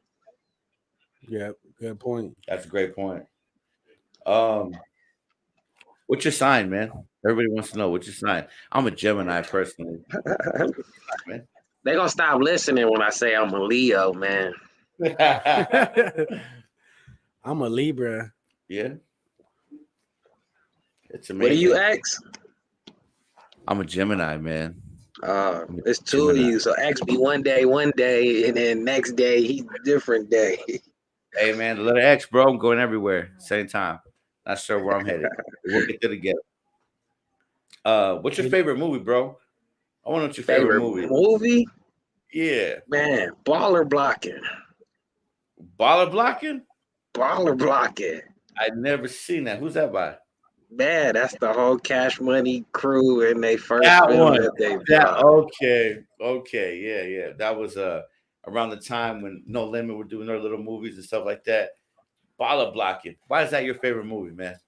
Yeah, good point. That's a great point. What's your sign, man? Everybody wants to know what's your sign. I'm a Gemini personally. They're gonna stop listening when I say I'm a Leo, man. I'm a Libra. Yeah. It's amazing. What do you X? I'm a Gemini, man. It's two of you. So X be one day, and then next day he's different day. Hey man, the letter X, bro. I'm going everywhere. Same time. Not sure where I'm headed. We'll get there together. What's your favorite movie, bro? I want to know what your favorite movie. Yeah. Man, Baller Blocking. Baller Blocking? Baller Blocking. I'd never seen that. Who's that by? Man, that's the whole Cash Money crew in their first That film one. that they Okay. Yeah. That was around the time when No Limit were doing their little movies and stuff like that. Baller Blocking. Why is that your favorite movie, man?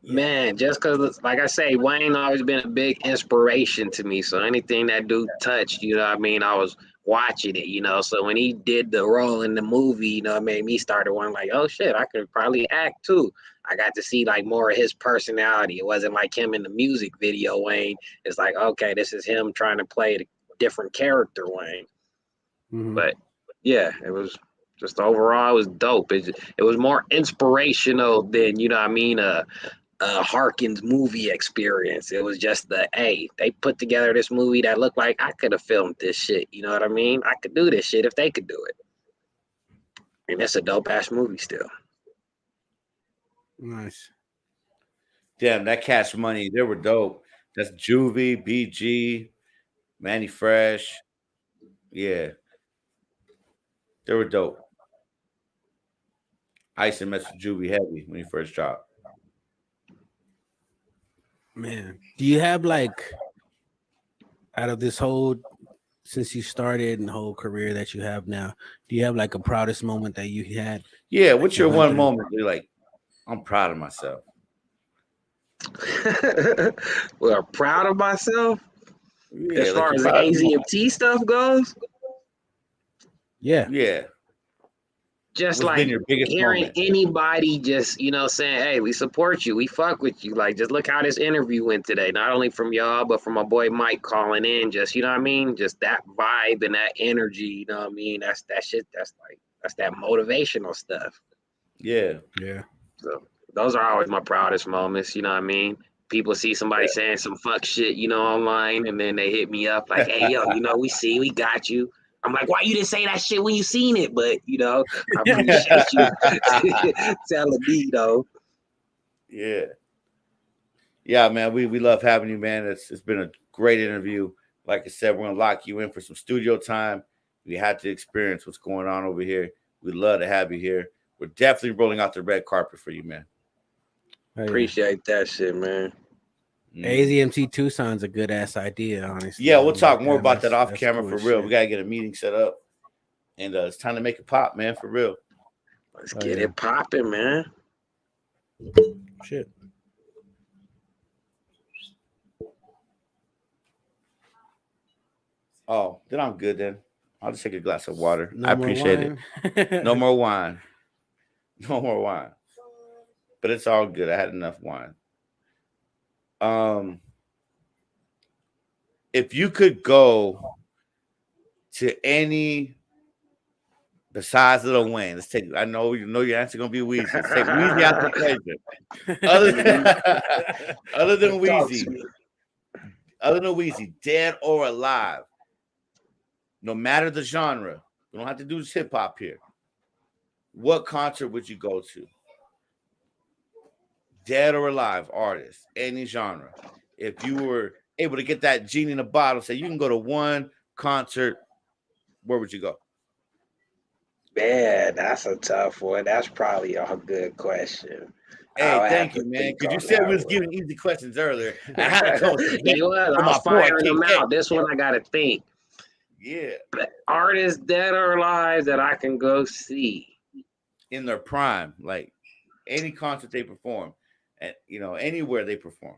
Man, just because, like I say, Wayne always been a big inspiration to me. So anything that dude touched, you know what I mean, I was watching it, you know. So when he did the role in the movie, you know, it made me start to wonder, like, oh shit, I could probably act too. I got to see like more of his personality. It wasn't like him in the music video, Wayne. It's like, okay, this is him trying to play a different character, Wayne. But yeah, it was just overall, it was dope. It was more inspirational than, you know what I mean, Harkin's movie experience. It was just they put together this movie that looked like I could have filmed this shit. You know what I mean? I could do this shit if they could do it. And it's a dope ass movie still. Nice. Damn, that Cash Money, they were dope. That's Juvie, BG, Manny Fresh. Yeah. They were dope. I used to mess with Juvie heavy when he first dropped. Man, do you have like out of this whole since you started and the whole career that you have now, do you have like a proudest moment that you had? Yeah, what's your one moment you're like, I'm proud of myself? Well, proud of myself? Yeah, as far as the AZMT stuff goes? Yeah. Just What's like been your biggest hearing moment? anybody just, you know, saying, hey, we support you, we fuck with you. Like, just look how this interview went today. Not only from y'all, but from my boy Mike calling in. Just, you know what I mean? Just that vibe and that energy, you know what I mean? That's that shit. That's that motivational stuff. Yeah. So those are always my proudest moments, you know what I mean? People see somebody saying some fuck shit, you know, online, and then they hit me up like, hey, yo, you know, we got you. I'm like, why you didn't say that shit when you seen it? But, you know, I appreciate you telling me, though. Yeah, man, we love having you, man. It's been a great interview. Like I said, we're going to lock you in for some studio time. We had to experience what's going on over here. We'd love to have you here. We're definitely rolling out the red carpet for you, man. Appreciate that shit, man. AZMT Tucson's a good ass idea, honestly. Yeah, we'll talk more about that off that's camera cool for as real. shit. We gotta get a meeting set up, and it's time to make it pop, man, for real. Let's get it popping, man. Shit. Oh, then I'm good. Then I'll just take a glass of water. No I more appreciate it. No more wine. No more wine. But it's all good. I had enough wine. If you could go to any besides Lil Wayne, let's take. I know you know your answer gonna be Weezy. Let's take Weezy out the equation. Other than Weezy, dead or alive, no matter the genre, we don't have to do this hip hop here. What concert would you go to? Dead or alive artist, any genre. If you were able to get that genie in a bottle, say you can go to one concert, where would you go? Man, that's a tough one. That's probably a good question. Hey, thank you, man. Because you said we was giving easy questions earlier. I had to come. I was firing them out. This one I gotta think. Yeah. But artists dead or alive that I can go see in their prime, like any concert they perform, and you know, anywhere they perform.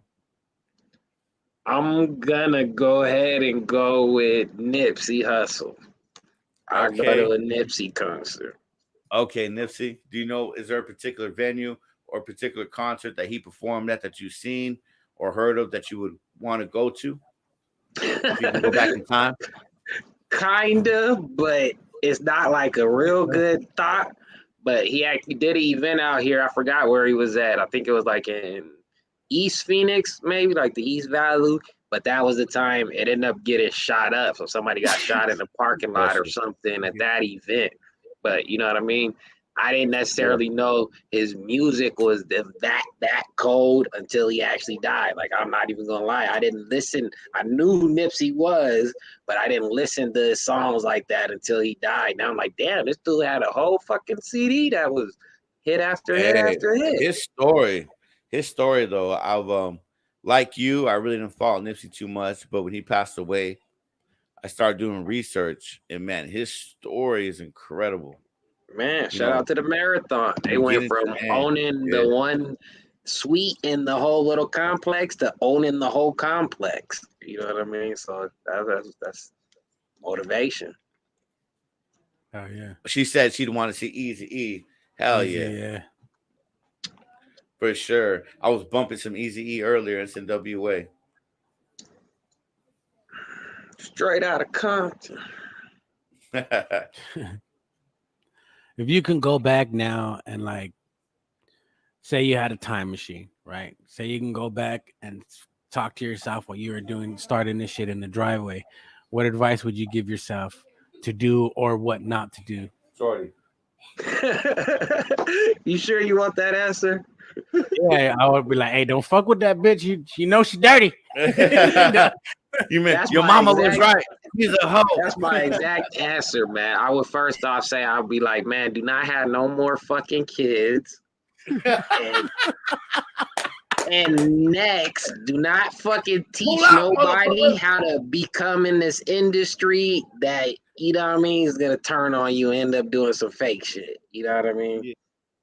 I'm gonna go ahead and go with Nipsey Hussle. I'll go to a Nipsey concert. Okay, Nipsey. Do you know, is there a particular venue or particular concert that he performed at that you've seen or heard of that you would want to go to? If you can go back in time? Kinda, but it's not like a real good thought. But he actually did an event out here. I forgot where he was at. I think it was like in East Phoenix, maybe like the East Valley. But that was the time it ended up getting shot up. So somebody got shot in the parking lot or something at that event. But you know what I mean? I didn't necessarily know his music was that cold until he actually died. Like, I'm not even gonna lie. I didn't listen. I knew who Nipsey was, but I didn't listen to his songs like that until he died. Now I'm like, damn, this dude had a whole fucking CD that was hit after hit after hit. His story though, I've like you, I really didn't follow Nipsey too much, but when he passed away, I started doing research, and man, his story is incredible. Man, shout out to the marathon. They went from owning the one suite in the whole little complex to owning the whole complex. You know what I mean? So that's motivation. Oh yeah. She said she'd want to see Eazy-E. Hell yeah. For sure. I was bumping some Eazy-E earlier in NWA. Straight out of Compton. If you can go back now and like say you had a time machine, right? Say you can go back and talk to yourself while you were starting this shit in the driveway. What advice would you give yourself to do or what not to do? Shorty. You sure you want that answer? Yeah, I would be like, hey, don't fuck with that bitch. You know she's dirty. You mean your mama was right. She's a hoe. That's my exact answer, man. I would first off say, I'll be like, man, do not have no more fucking kids. And next, do not fucking teach nobody how to become in this industry that, you know what I mean, is gonna turn on you and end up doing some fake shit. You know what I mean?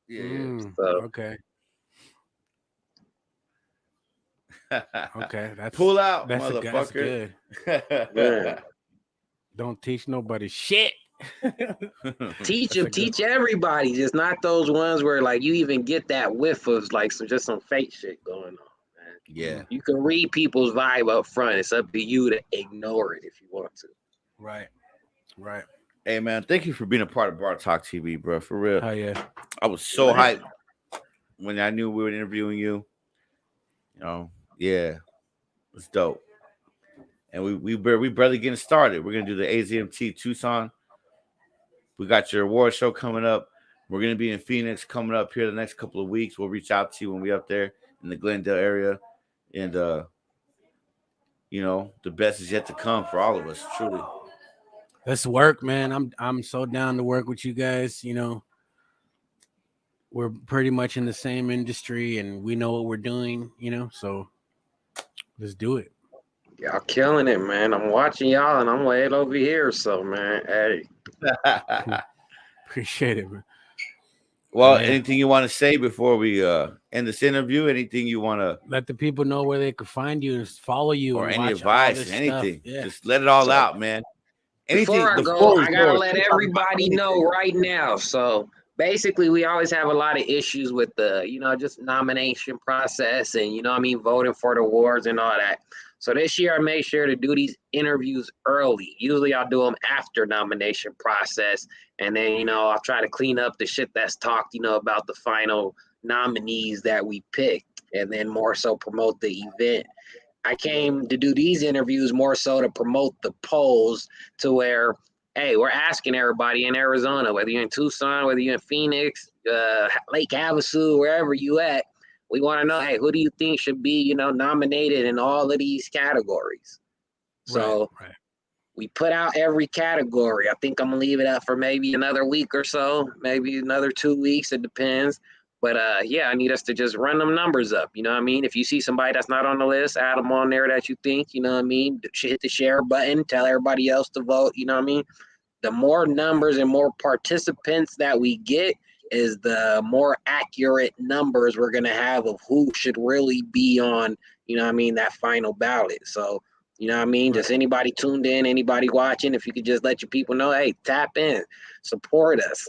Yeah. Okay. Okay, that's pull out, that's motherfucker. That's good. Don't teach nobody shit. Teach them, teach everybody, just not those ones where like you even get that whiff of like some fake shit going on, man. Yeah. You can read people's vibe up front. It's up to you to ignore it if you want to. Right. Hey man, thank you for being a part of Bar Talk TV, bro. For real. Oh yeah. I was so hyped when I knew we were interviewing you. You know, yeah, it's dope. And we barely getting started. We're gonna do the AZMT Tucson. We got your award show coming up. We're gonna be in Phoenix coming up here the next couple of weeks. We'll reach out to you when we're up there in the Glendale area, and you know, the best is yet to come for all of us. Truly. Let's work, man. I'm so down to work with you guys. You know, we're pretty much in the same industry, and we know what we're doing. You know, so let's do it. Y'all killing it, man. I'm watching y'all, and I'm way over here. So, man, hey. Appreciate it, man. Well, anything you want to say before we end this interview? Anything you want to let the people know where they could find you and follow you, or and any advice, anything? Yeah. Just let it all out, man. Anything. Before I go, I gotta let everybody know right now. So basically, we always have a lot of issues with the, you know, just nomination process and, you know what I mean, voting for the awards and all that. So this year, I made sure to do these interviews early. Usually, I'll do them after nomination process. And then, you know, I'll try to clean up the shit that's talked, you know, about the final nominees that we picked, and then more so promote the event. I came to do these interviews more so to promote the polls, to where, hey, we're asking everybody in Arizona, whether you're in Tucson, whether you're in Phoenix, Lake Havasu, wherever you at, we want to know, hey, who do you think should be, you know, nominated in all of these categories? So we put out every category. I think I'm gonna leave it up for maybe another week or so, maybe another 2 weeks. It depends. But yeah, I need us to just run them numbers up. You know what I mean? If you see somebody that's not on the list, add them on there that you think, you know what I mean? Hit the share button, tell everybody else to vote. You know what I mean? The more numbers and more participants that we get is the more accurate numbers we're going to have of who should really be on, you know what I mean, that final ballot. So, you know what I mean? Just anybody tuned in, anybody watching, if you could just let your people know, hey, tap in, support us.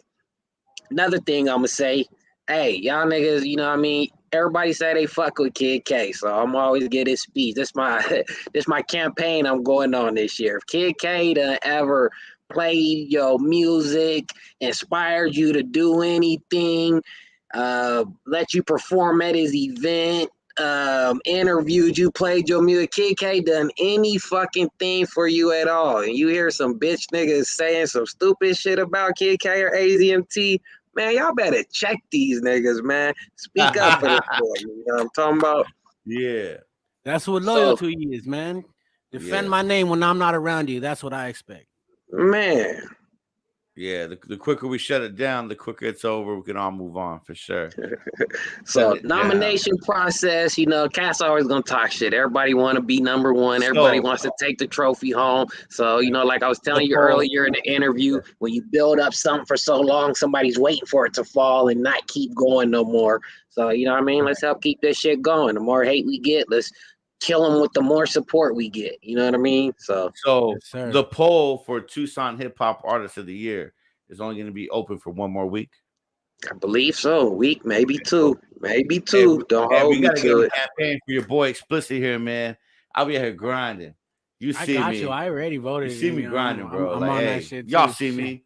Another thing I'm going to say, hey, y'all niggas, you know what I mean? Everybody say they fuck with Kid K, so I'm always get his speech. This my campaign I'm going on this year. If Kid K done ever played your music, inspired you to do anything, let you perform at his event, interviewed you, played your music. Kid K done any fucking thing for you at all. And you hear some bitch niggas saying some stupid shit about Kid K or AZMT, man, y'all better check these niggas, man. Speak up for this boy. You know what I'm talking about? Yeah. That's what loyalty is, man. Defend my name when I'm not around you. That's what I expect. Man. Yeah, the quicker we shut it down, the quicker it's over. We can all move on for sure. So nomination process, you know, cats always gonna talk shit. Everybody want to be number one. Everybody wants to take the trophy home. So, you know, like I was telling you earlier in the interview, when you build up something for so long, somebody's waiting for it to fall and not keep going no more. So, you know what I mean? Let's help keep this shit going. The more hate we get, let's kill them with the more support we get. You know what I mean? So the poll for Tucson Hip Hop Artist of the Year is only going to be open for one more week. I believe so. A week, maybe two. Maybe two. Don't hold me to it. Campaign for your boy Explicit here, man. I'll be out here grinding. You see me. I already voted. You see me grinding, bro. I'm like, on hey, that shit y'all too. see me.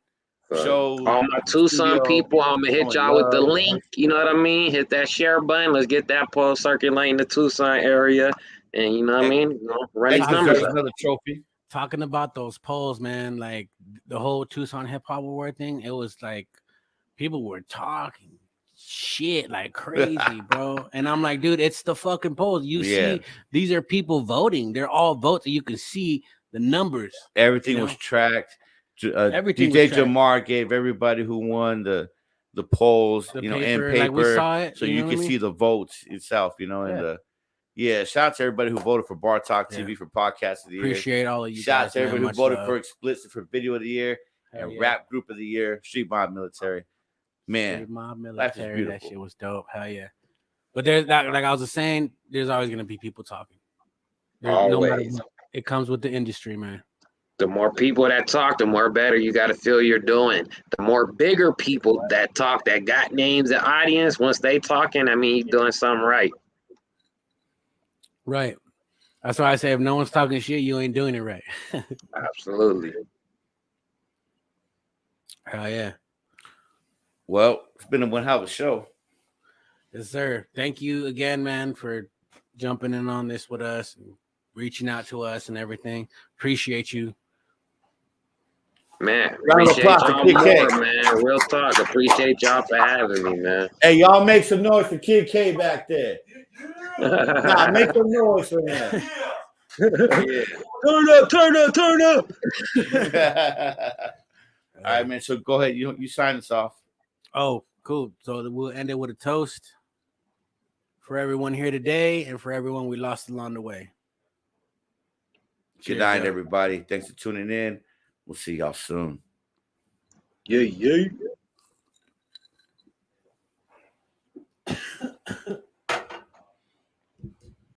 All my Tucson people, I'm gonna hit y'all with the link. You know what I mean? Hit that share button. Let's get that post circulating the Tucson area, and you know what I mean? You know, run these numbers up. Another trophy. Talking about those polls, man, like the whole Tucson Hip Hop Award thing, it was like people were talking shit like crazy, bro. And I'm like, dude, it's the fucking polls. You see, these are people voting. They're all votes. You can see the numbers. Everything was tracked. Everything DJ was tracked. Jamar gave everybody who won the polls, The you know, paper, and paper, like we saw it, so you you know can what I see mean? the votes itself, you know, and shout out to everybody who voted for Bar Talk TV for Podcast of the Year. Appreciate all of you Shout guys, out to everybody man. who voted Much for love. Explicit for Video of the Year and Rap Group of the Year, Street Mob Military. Man, Street Mob life is Military, beautiful. that shit was dope. Hell yeah. But there's that, like I was just saying, there's always gonna be people talking. No matter Always. what, it comes with the industry, man. The more people that talk, the more better you got to feel you're doing. The more bigger people that talk, that got names and audience, once they talking, I mean, you're doing something right. Right. That's why I say if no one's talking shit, you ain't doing it right. Absolutely. Hell yeah. Well, it's been a one hell of a show. Yes, sir. Thank you again, man, for jumping in on this with us and reaching out to us and everything. Appreciate you. Man, appreciate y'all more, man. Real talk. Appreciate y'all for having me, man. Hey, y'all make some noise for Kid K back there. Nah, make some noise for him. Yeah. Turn up, turn up, turn up. All right, man. So go ahead. You sign us off. Oh, cool. So we'll end it with a toast for everyone here today and for everyone we lost along the way. Good night, everybody. Thanks for tuning in. We'll see y'all soon. Yeah.